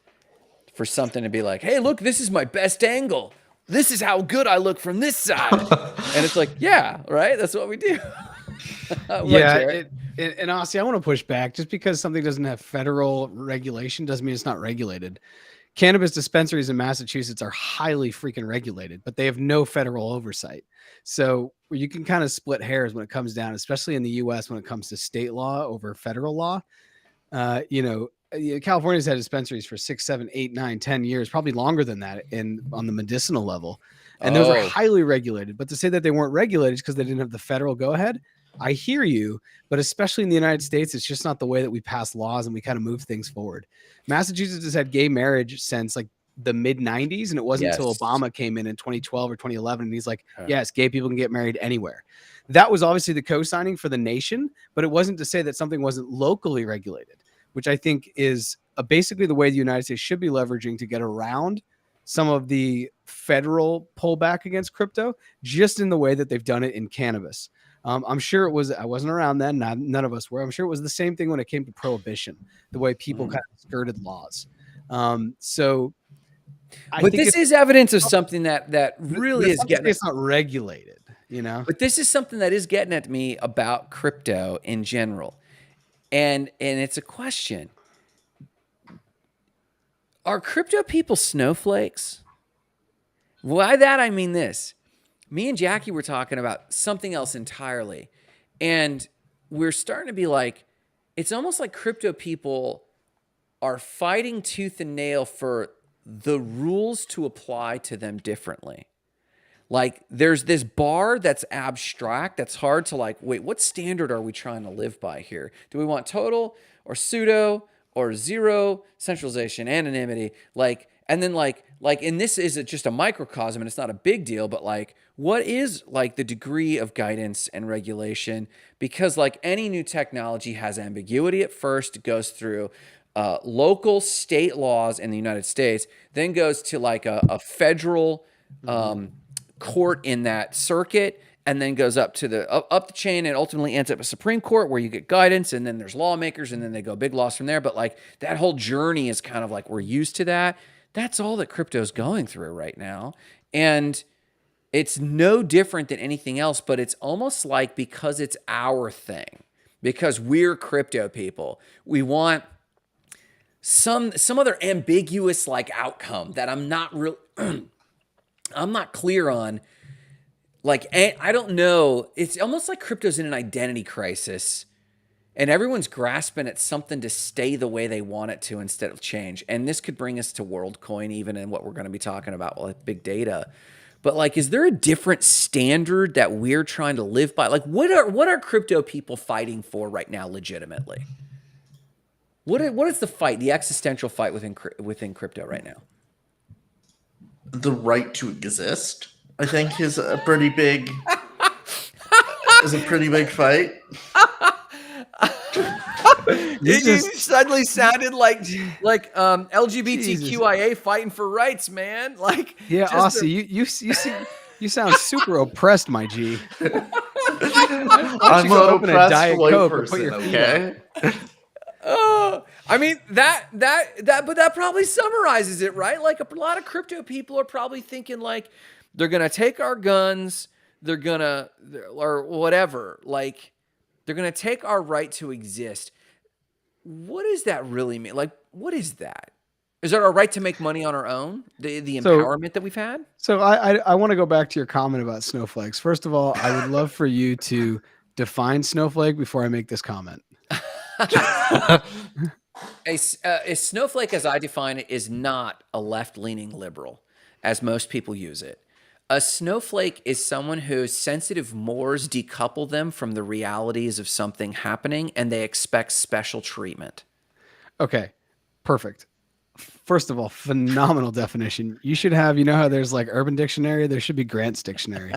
[SPEAKER 4] for something to be like, hey, look, this is my best angle. This is how good I look from this side. And it's like, yeah, right? That's what we do.
[SPEAKER 3] Yeah. And honestly, I want to push back. Just because something doesn't have federal regulation doesn't mean it's not regulated. Cannabis dispensaries in Massachusetts are highly freaking regulated, but they have no federal oversight. So you can kind of split hairs when it comes down, especially in the US, when it comes to state law over federal law. California's had dispensaries for 6, 7, 8, 9, 10 years, probably longer than that on the medicinal level. And those are highly regulated. But to say that they weren't regulated because they didn't have the federal go ahead, I hear you, but especially in the United States, it's just not the way that we pass laws and we kind of move things forward. Massachusetts has had gay marriage since like the mid 90s. And it wasn't until Obama came in 2012 or 2011. And he's like, yes, gay people can get married anywhere. That was obviously the co-signing for the nation, but it wasn't to say that something wasn't locally regulated, which I think is basically the way the United States should be leveraging to get around some of the federal pullback against crypto, just in the way that they've done it in cannabis. I'm sure it was, I wasn't around then, none of us were. I'm sure it was the same thing when it came to prohibition, the way people kind of skirted laws. But
[SPEAKER 4] this is evidence of something that really is getting,
[SPEAKER 3] it's not regulated,
[SPEAKER 4] but this is something that is getting at me about crypto in general. And it's a question. Are crypto people snowflakes? By that, I mean this. Me and Jackie were talking about something else entirely. And we're starting to be like, it's almost like crypto people are fighting tooth and nail for the rules to apply to them differently. Like there's this bar that's abstract, that's hard to like, wait, what standard are we trying to live by here? Do we want total or pseudo or zero centralization, anonymity? And then and this is just a microcosm and it's not a big deal, but like, what is like the degree of guidance and regulation? Because like any new technology has ambiguity at first, it goes through local state laws in the United States, then goes to like a federal court in that circuit, and then goes up to the chain and ultimately ends up at Supreme Court where you get guidance, and then there's lawmakers, and then they go big laws from there. But like that whole journey is kind of like we're used to that. That's all that crypto's going through right now. And it's no different than anything else, but it's almost like because it's our thing, because we're crypto people, we want some other ambiguous like outcome that I'm not real I'm not clear on. Like, I don't know. It's almost like crypto's in an identity crisis and everyone's grasping at something to stay the way they want it to instead of change. And this could bring us to WorldCoin even in what we're going to be talking about with big data. But like, is there a different standard that we're trying to live by? Like, what are crypto people fighting for right now legitimately? What is the fight, the existential fight within crypto right now?
[SPEAKER 2] The right to exist, I think, is a pretty big fight.
[SPEAKER 3] You
[SPEAKER 4] It
[SPEAKER 3] just
[SPEAKER 4] suddenly sounded like LGBTQIA fighting for rights, man. Like,
[SPEAKER 3] yeah,
[SPEAKER 4] just
[SPEAKER 3] Aussie. You sound super oppressed, my G. Why don't you
[SPEAKER 2] I'm
[SPEAKER 3] go
[SPEAKER 2] an
[SPEAKER 3] open a
[SPEAKER 2] oppressed
[SPEAKER 3] Diet
[SPEAKER 2] white
[SPEAKER 3] Coke and put
[SPEAKER 2] person,
[SPEAKER 3] your feet up?
[SPEAKER 2] okay?
[SPEAKER 4] I mean but that probably summarizes it, right? Like a lot of crypto people are probably thinking like they're gonna take our guns, or whatever. Like they're gonna take our right to exist. What does that really mean? Like, what is that? Is that our right to make money on our own? The
[SPEAKER 3] So
[SPEAKER 4] empowerment that we've had?
[SPEAKER 3] So I want to go back to your comment about snowflakes. First of all, I would love for you to define snowflake before I make this comment.
[SPEAKER 4] A snowflake, as I define it, is not a left-leaning liberal, as most people use it. A snowflake is someone whose sensitive mores decouple them from the realities of something happening, and they expect special treatment.
[SPEAKER 3] Okay, perfect. First of all, phenomenal definition. You should have, you know how there's like Urban Dictionary, there should be Grant's Dictionary.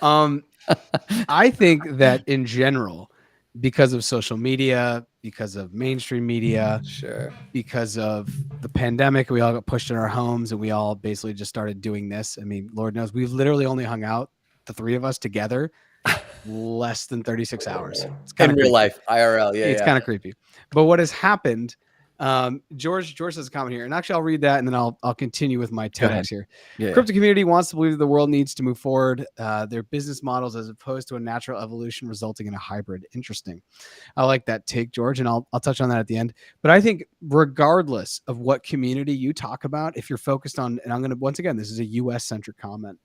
[SPEAKER 3] I think that in general, because of social media, because of mainstream media,
[SPEAKER 4] Sure.
[SPEAKER 3] because of the pandemic, we all got pushed in our homes and we all basically just started doing this. I mean, Lord knows we've literally only hung out, the three of us together, less than 36 hours. It's kind
[SPEAKER 4] In
[SPEAKER 3] of
[SPEAKER 4] real
[SPEAKER 3] creepy.
[SPEAKER 4] life, IRL, yeah,
[SPEAKER 3] It's
[SPEAKER 4] yeah.
[SPEAKER 3] kind of creepy. But what has happened, George has a comment here, and actually I'll read that and then I'll continue with my
[SPEAKER 4] Go ahead.
[SPEAKER 3] TEDx here.
[SPEAKER 4] Yeah.
[SPEAKER 3] Crypto community wants to believe that the world needs to move forward their business models as opposed to a natural evolution resulting in a hybrid. Interesting. I like that take, George, and I'll touch on that at the end. But I think regardless of what community you talk about, if you're focused on, and I'm going to, once again, this is a US centric comment,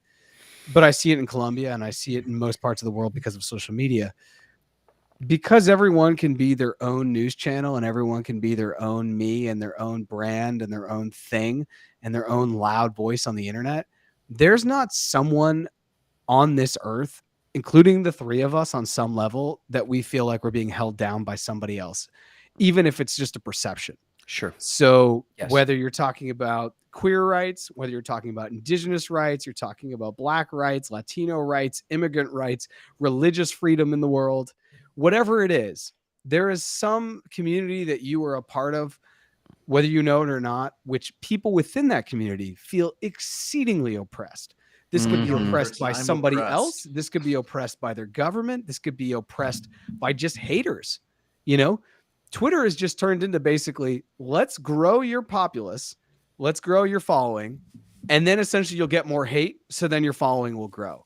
[SPEAKER 3] but I see it in Colombia and I see it in most parts of the world because of social media. Because everyone can be their own news channel and everyone can be their own me and their own brand and their own thing and their own loud voice on the internet, there's not someone on this earth, including the three of us on some level, that we feel like we're being held down by somebody else, even if it's just a perception.
[SPEAKER 4] Sure.
[SPEAKER 3] So
[SPEAKER 4] Yes.
[SPEAKER 3] whether you're talking about queer rights, whether you're talking about indigenous rights, you're talking about Black rights, Latino rights, immigrant rights, religious freedom in the world, whatever it is, there is some community that you are a part of, whether you know it or not, which people within that community feel exceedingly oppressed. This could be
[SPEAKER 4] Mhm.
[SPEAKER 3] oppressed by
[SPEAKER 2] I'm
[SPEAKER 3] somebody
[SPEAKER 2] oppressed.
[SPEAKER 3] else. This could be oppressed by their government. This could be oppressed by just haters. You know, Twitter has just turned into basically, let's grow your populace, let's grow your following, and then essentially you'll get more hate, so then your following will grow.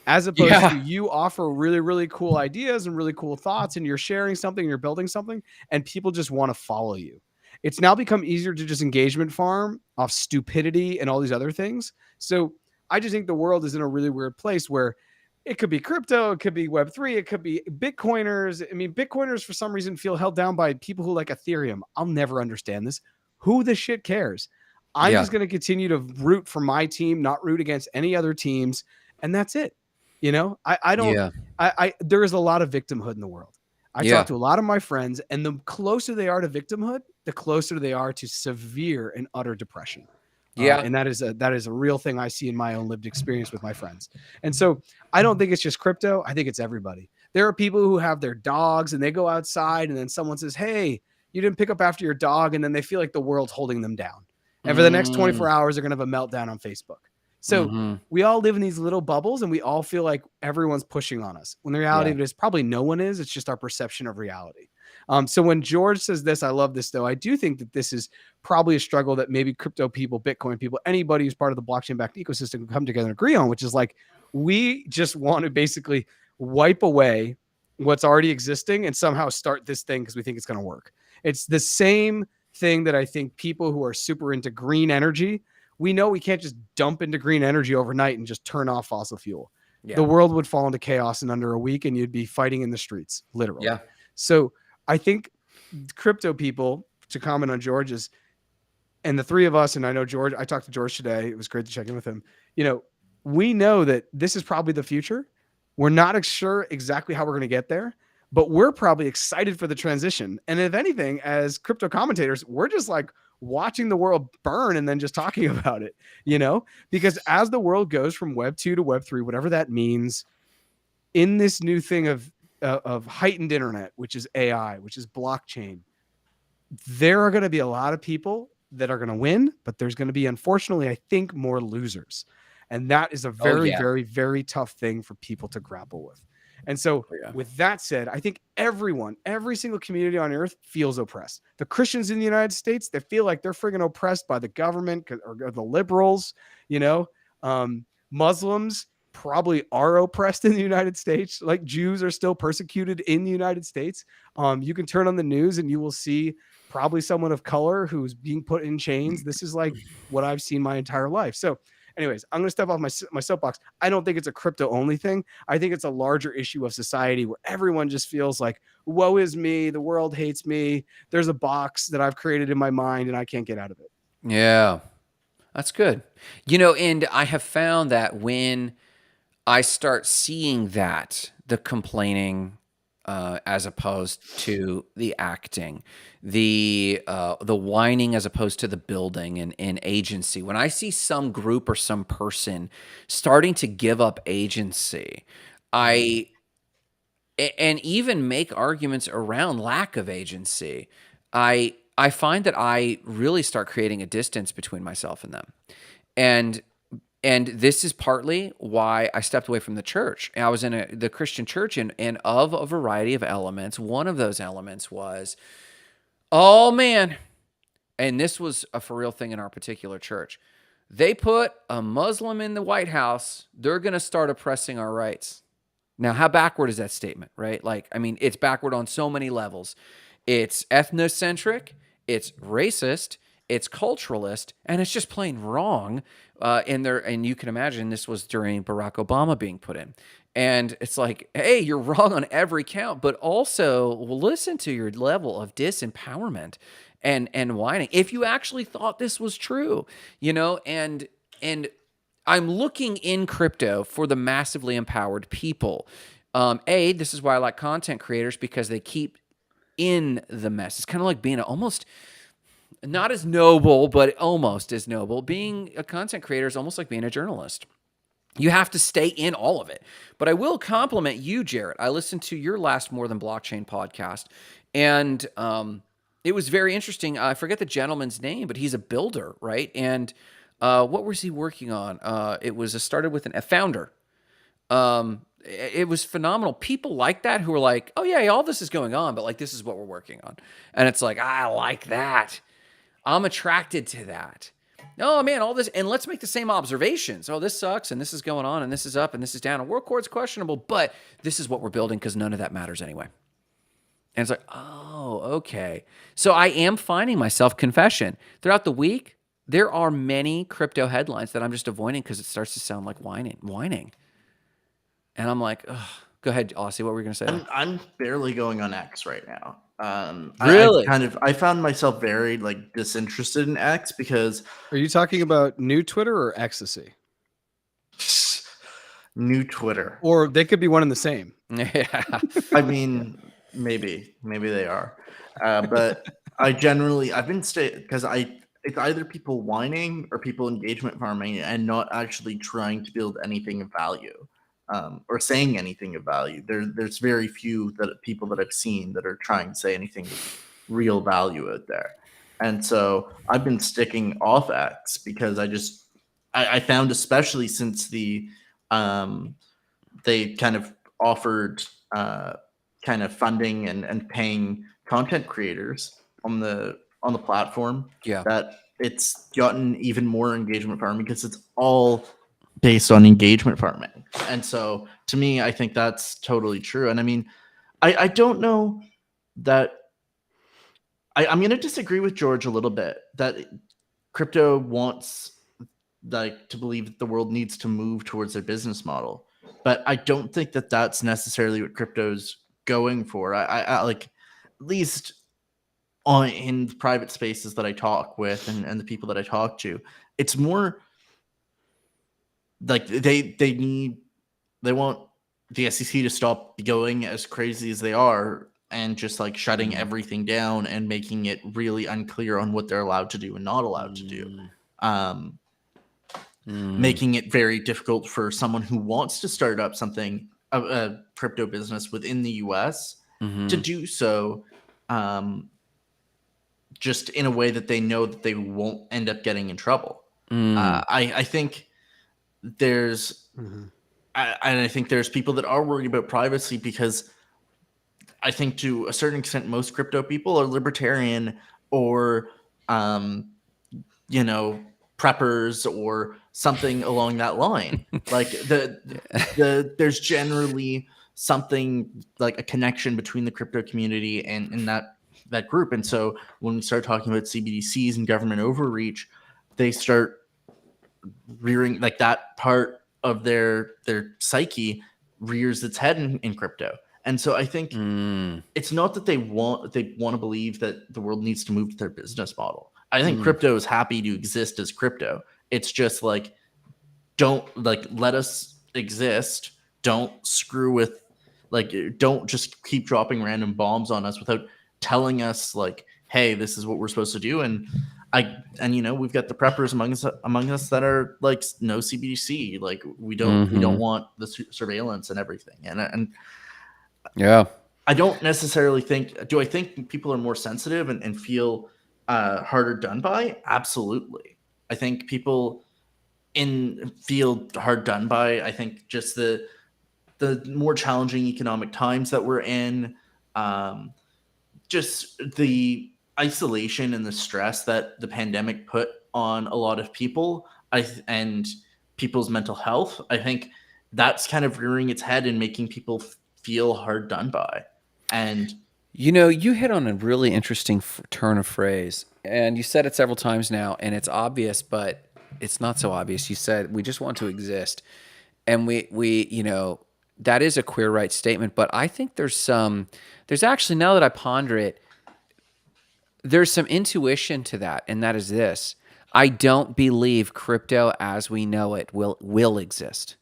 [SPEAKER 3] As opposed
[SPEAKER 4] Yeah.
[SPEAKER 3] to you offer really, really cool ideas and really cool thoughts, and you're sharing something, you're building something, and people just want to follow you. It's now become easier to just engagement farm off stupidity and all these other things. So I just think the world is in a really weird place where it could be crypto, it could be Web3, it could be Bitcoiners. I mean, Bitcoiners for some reason feel held down by people who like Ethereum. I'll never understand this. Who the shit cares? I'm
[SPEAKER 4] Yeah.
[SPEAKER 3] just going to continue to root for my team, not root against any other teams. And that's it. You know, I don't,
[SPEAKER 4] Yeah.
[SPEAKER 3] there is a lot of victimhood in the world. I
[SPEAKER 4] Yeah.
[SPEAKER 3] talk to a lot of my friends, and the closer they are to victimhood, the closer they are to severe and utter depression.
[SPEAKER 4] Yeah.
[SPEAKER 3] And that is a real thing I see in my own lived experience with my friends. And so I don't think it's just crypto. I think it's everybody. There are people who have their dogs and they go outside and then someone says, hey, you didn't pick up after your dog. And then they feel like the world's holding them down. And for the next 24 hours, they're going to have a meltdown on Facebook. So we all live in these little bubbles and we all feel like everyone's pushing on us. When the reality of it is probably no one is. It's just our perception of reality. So when George says this, I love this though. I do think that this is probably a struggle that maybe crypto people, Bitcoin people, anybody who's part of the blockchain backed ecosystem can come together and agree on, which is like, we just want to basically wipe away what's already existing and somehow start this thing because we think it's going to work. It's the same thing that I think people who are super into green energy, we know we can't just dump into green energy overnight and just turn off fossil fuel.
[SPEAKER 4] Yeah.
[SPEAKER 3] The world would fall into chaos in under a week and you'd be fighting in the streets, literally.
[SPEAKER 4] Yeah.
[SPEAKER 3] So I think crypto people, to comment on George's, and the three of us, and I know George, I talked to George today. It was great to check in with him. You know, we know that this is probably the future. We're not sure exactly how we're going to get there, but we're probably excited for the transition. And if anything, as crypto commentators, we're just like watching the world burn and then just talking about it, you know, because as the world goes from Web 2 to Web 3, whatever that means, in this new thing of heightened internet, which is AI, which is blockchain, there are going to be a lot of people that are going to win, but there's going to be, unfortunately, I think, more losers. And that is a
[SPEAKER 4] Oh
[SPEAKER 3] very,
[SPEAKER 4] yeah.
[SPEAKER 3] very, very tough thing for people to grapple with. And so,
[SPEAKER 4] Oh, yeah.
[SPEAKER 3] with that said, I think everyone, every single community on earth feels oppressed. The Christians in the United States, they feel like they're friggin' oppressed by the government or the liberals, you know. Muslims probably are oppressed in the United States. Like Jews are still persecuted in the United States. You can turn on the news and you will see probably someone of color who's being put in chains. This is like what I've seen my entire life. So, anyways, I'm going to step off my soapbox. I don't think it's a crypto only thing. I think it's a larger issue of society where everyone just feels like, woe is me. The world hates me. There's a box that I've created in my mind and I can't get out of it.
[SPEAKER 4] Yeah. That's good. And I have found that when I start seeing that, the complaining, as opposed to the acting, the whining as opposed to the building and agency. When I see some group or some person starting to give up agency, and even make arguments around lack of agency, I find that I really start creating a distance between myself and them. And this is partly why I stepped away from the church. I was in the Christian church, and of a variety of elements, one of those elements was, oh man, and this was a for real thing in our particular church. They put a Muslim in the White House, they're going to start oppressing our rights. Now, how backward is that statement, right? Like, I mean, it's backward on so many levels. It's ethnocentric, it's racist, it's culturalist, and it's just plain wrong. And you can imagine this was during Barack Obama being put in. And it's like, hey, you're wrong on every count, but also listen to your level of disempowerment and whining. If you actually thought this was true, and I'm looking in crypto for the massively empowered people. This is why I like content creators, because they keep in the mess. It's kind of like being almost not as noble, but almost as noble. Being a content creator is almost like being a journalist. You have to stay in all of it. But I will compliment you, Jarrett. I listened to your last More Than Blockchain podcast, and it was very interesting. I forget the gentleman's name, but he's a builder, right? And what was he working on? It started with a founder. It was phenomenal. People like that who are like, oh yeah, all this is going on, but like this is what we're working on. And it's like, I like that. I'm attracted to that. Oh man, all this, and let's make the same observations. Oh, this sucks, and this is going on, and this is up, and this is down, and world cord's questionable, but this is what we're building because none of that matters anyway. And it's like, oh, okay. So I am finding myself, confession, throughout the week, there are many crypto headlines that I'm just avoiding because it starts to sound like whining. And I'm like, ugh. Go ahead, Aussie. What were you going to say?
[SPEAKER 2] I'm barely going on X right now.
[SPEAKER 4] Really?
[SPEAKER 2] I found myself very disinterested in X because
[SPEAKER 3] Are you talking about new Twitter or ecstasy?
[SPEAKER 2] new Twitter,
[SPEAKER 3] or they could be one and the same?
[SPEAKER 4] Yeah.
[SPEAKER 2] I mean, maybe they are, but I've been because it's either people whining or people engagement farming and not actually trying to build anything of value. Or saying anything of value. There's very few people that I've seen that are trying to say anything of real value out there. And so I've been sticking off X because I found, especially since they kind of offered kind of funding and paying content creators on the platform,
[SPEAKER 4] Yeah.
[SPEAKER 2] that it's gotten even more engagement farming because it's all based on engagement farming. And so to me, I think that's totally true. And I mean, I don't know that I'm going to disagree with George a little bit that crypto wants to believe that the world needs to move towards their business model. But I don't think that that's necessarily what crypto's going for. I like, at least in private spaces that I talk with and the people that I talk to, it's more like they want the SEC to stop going as crazy as they are and just shutting everything down and making it really unclear on what they're allowed to do and not allowed to do. Making it very difficult for someone who wants to start up a crypto business within the US to do so just in a way that they know that they won't end up getting in trouble.
[SPEAKER 4] Mm.
[SPEAKER 2] I think there's, and I think there's people that are worried about privacy because I think to a certain extent, most crypto people are libertarian or, you know, preppers or something along that line. Like there's generally something like a connection between the crypto community and that group. And so when we start talking about CBDCs and government overreach, they start rearing, like, that part of their psyche rears its head in crypto. And so I think it's not that they want to believe that the world needs to move to their business model. I think crypto is happy to exist as crypto. It's just like, don't, like, let us exist. Don't screw with, like, don't just keep dropping random bombs on us without telling us, like, hey, this is what we're supposed to do. And you know, we've got the preppers among us that are like, no CBDC. Like, we don't want the surveillance and everything. And
[SPEAKER 4] Yeah.
[SPEAKER 2] I don't necessarily think. Do I think people are more sensitive and feel harder done by? Absolutely. I think people feel hard done by. I think just the more challenging economic times that we're in, just the isolation and the stress that the pandemic put on a lot of people, and people's mental health. I think that's kind of rearing its head and making people feel hard done by. And
[SPEAKER 4] you know, you hit on a really interesting turn of phrase, and you said it several times now, and it's obvious, but it's not so obvious. You said we just want to exist, and we you know, that is a queer rights statement, but I think there's actually, now that I ponder it, there's some intuition to that, and that is this: I don't believe crypto as we know it will exist.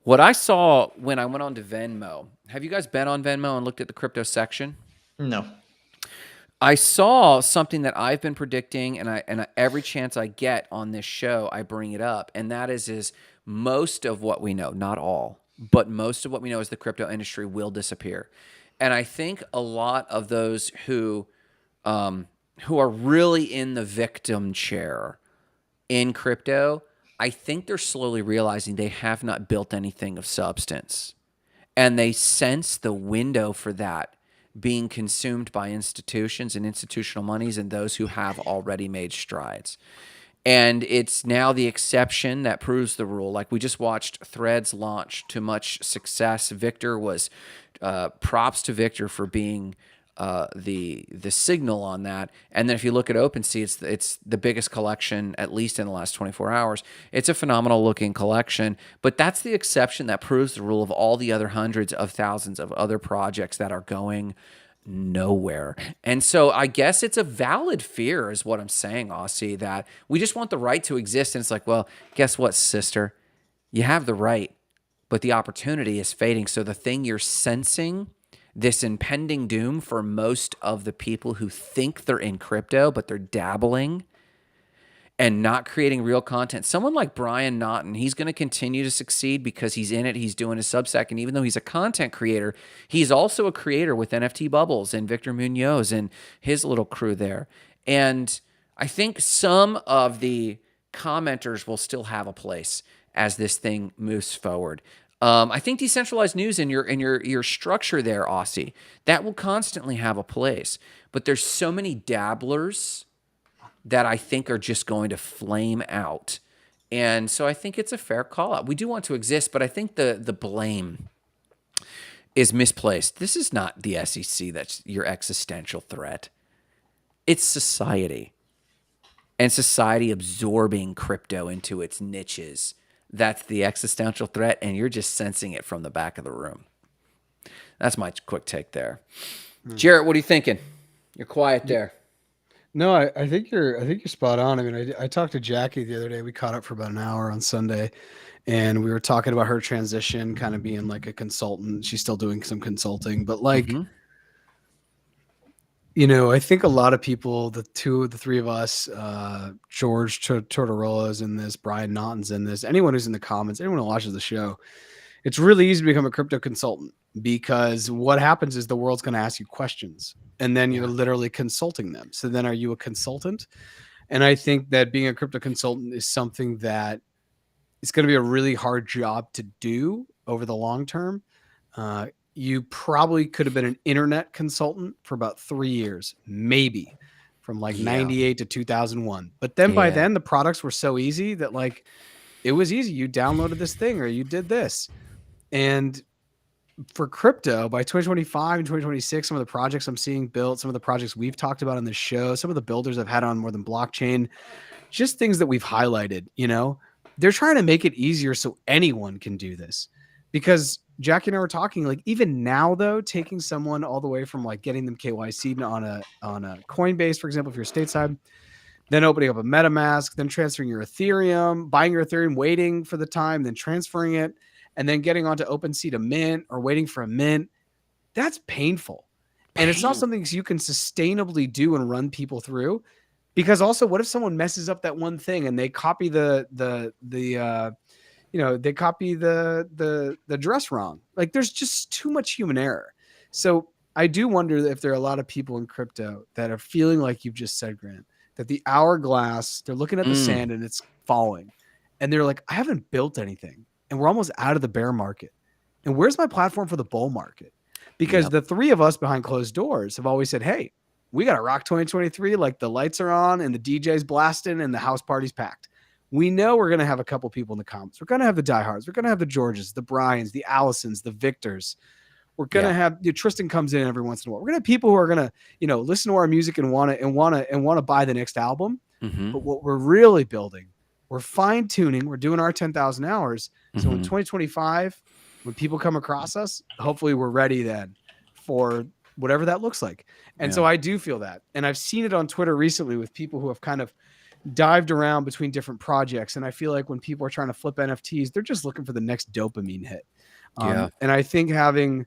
[SPEAKER 4] What I saw when I went on to Venmo, have you guys been on Venmo and looked at the crypto section?
[SPEAKER 2] no.
[SPEAKER 4] I saw something that I've been predicting, and every chance I get on this show, I bring it up, and that is most of what we know, not all, but most of what we know is the crypto industry will disappear. And I think a lot of those who are really in the victim chair in crypto, I think they're slowly realizing they have not built anything of substance. And they sense the window for that being consumed by institutions and institutional monies and those who have already made strides. And it's now the exception that proves the rule. Like, we just watched Threads launch to much success. Victor was props to Victor for being the signal on that. And then if you look at OpenSea, it's the biggest collection, at least in the last 24 hours. It's a phenomenal looking collection, but that's the exception that proves the rule of all the other hundreds of thousands of other projects that are going nowhere. And so I guess it's a valid fear is what I'm saying, Aussie, that we just want the right to exist. And it's like, well, guess what, sister? You have the right, but the opportunity is fading. So the thing you're sensing, this impending doom for most of the people who think they're in crypto, but they're dabbling and not creating real content. Someone like Brian Naughton, he's going to continue to succeed because he's in it. He's doing his Substack. And even though he's a content creator, he's also a creator with NFT Bubbles and Victor Munoz and his little crew there. And I think some of the commenters will still have a place as this thing moves forward. I think decentralized news in your structure there, Aussie, that will constantly have a place. But there's so many dabblers that I think are just going to flame out. And so I think it's a fair call out. We do want to exist, but I think the blame is misplaced. This is not the SEC that's your existential threat. It's society. And society absorbing crypto into its niches. That's the existential threat, and you're just sensing it from the back of the room. That's my quick take there. Jarrett, what are you thinking? You're quiet there.
[SPEAKER 3] No, I think you're spot on. I mean, I talked to Jackie the other day. We caught up for about an hour on Sunday, and we were talking about her transition, kind of being like a consultant. She's still doing some consulting, but like, you know, I think a lot of people, the three of us, George Tortorola's in this, Brian Naughton's in this, anyone who's in the comments, anyone who watches the show, it's really easy to become a crypto consultant because what happens is the world's going to ask you questions and then you're literally consulting them. So then are you a consultant? And I think that being a crypto consultant is something that it's going to be a really hard job to do over the long term. You probably could have been an internet consultant for about 3 years, maybe from like 98 to 2001. But then by then the products were so easy that like it was easy. You downloaded this thing or you did this. And for crypto by 2025 and 2026, some of the projects I'm seeing built, some of the projects we've talked about on this show, some of the builders I've had on More Than Blockchain, just things that we've highlighted, you know, they're trying to make it easier so anyone can do this. Because Jackie and I were talking, like even now though, taking someone all the way from like getting them KYC'd on a Coinbase, for example, if you're stateside, then opening up a MetaMask, then transferring your Ethereum, buying your Ethereum, waiting for the time, then transferring it, and then getting onto OpenSea to mint or waiting for a mint, that's painful. And it's not something you can sustainably do and run people through. Because also, what if someone messes up that one thing and they copy the address wrong? Like there's just too much human error. So I do wonder if there are a lot of people in crypto that are feeling like you've just said, Grant, that the hourglass, they're looking at the sand and it's falling. And they're like, I haven't built anything. And we're almost out of the bear market. And where's my platform for the bull market? Because the three of us behind closed doors have always said, hey, we got to rock 2023. Like the lights are on and the DJ's blasting and the house party's packed. We know we're going to have a couple people in the comments. We're going to have the diehards. We're going to have the Georges, the Bryans, the Allisons, the Victors. We're going to have Tristan comes in every once in a while. We're going to have people who are going to, you know, listen to our music and want to buy the next album. But what we're really building, we're fine tuning. We're doing our 10,000 hours. So in 2025, when people come across us, hopefully we're ready then for whatever that looks like. And so I do feel that. And I've seen it on Twitter recently with people who have kind of dived around between different projects. And I feel like when people are trying to flip NFTs, they're just looking for the next dopamine hit. And I think having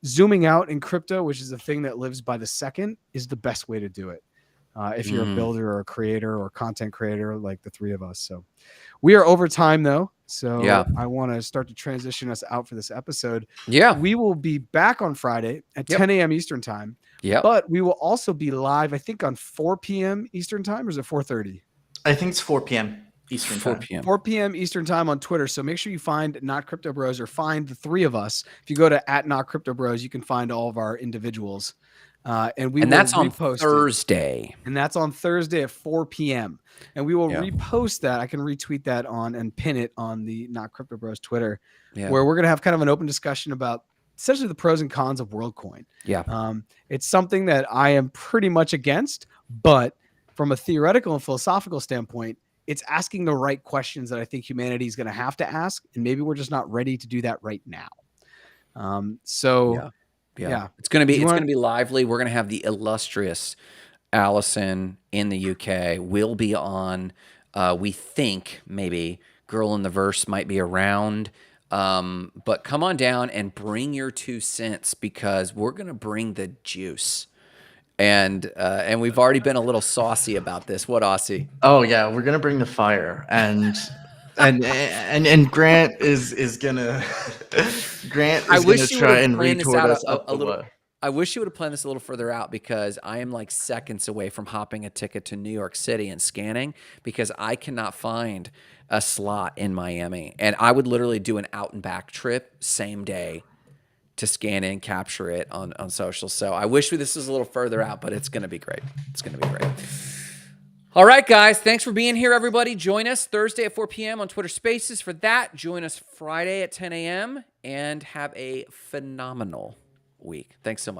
[SPEAKER 3] zooming out in crypto, which is a thing that lives by the second, is the best way to do it. If you're a builder or a creator or content creator like the three of us. So we are over time though. So I want to start to transition us out for this episode. We will be back on Friday at 10 a.m. Eastern time. But we will also be live, I think on 4 p.m. Eastern time, or is it 4:30?
[SPEAKER 2] I think it's 4 p.m. Eastern time.
[SPEAKER 3] 4 p.m. Eastern time on Twitter. So make sure you find Not Crypto Bros or find the three of us. If you go to @NotCryptoBros, you can find all of our individuals. And
[SPEAKER 4] that's on Thursday.
[SPEAKER 3] And that's on Thursday at 4 p.m. And we will repost that. I can retweet that on and pin it on the Not Crypto Bros Twitter, where we're going to have kind of an open discussion about essentially the pros and cons of WorldCoin. It's something that I am pretty much against, but from a theoretical and philosophical standpoint, it's asking the right questions that I think humanity is going to have to ask. And maybe we're just not ready to do that right now. It's going to be lively. We're going to have the illustrious Allison in the UK. We'll be on. We think maybe Girl in the Verse might be around. But come on down and bring your 2 cents because we're going to bring the juice. And we've already been a little saucy about this. What, Aussie?
[SPEAKER 2] Oh yeah, we're going to bring the fire and Grant is gonna try and retort us up a little.
[SPEAKER 4] I wish you would have planned this a little further out because I am like seconds away from hopping a ticket to New York City and scanning because I cannot find a slot in Miami. And I would literally do an out and back trip same day to scan it and capture it on social. So I wish this was a little further out, but it's going to be great. It's going to be great. All right, guys. Thanks for being here, everybody. Join us Thursday at 4 p.m. on Twitter Spaces for that. Join us Friday at 10 a.m. and have a phenomenal week. Thanks so much.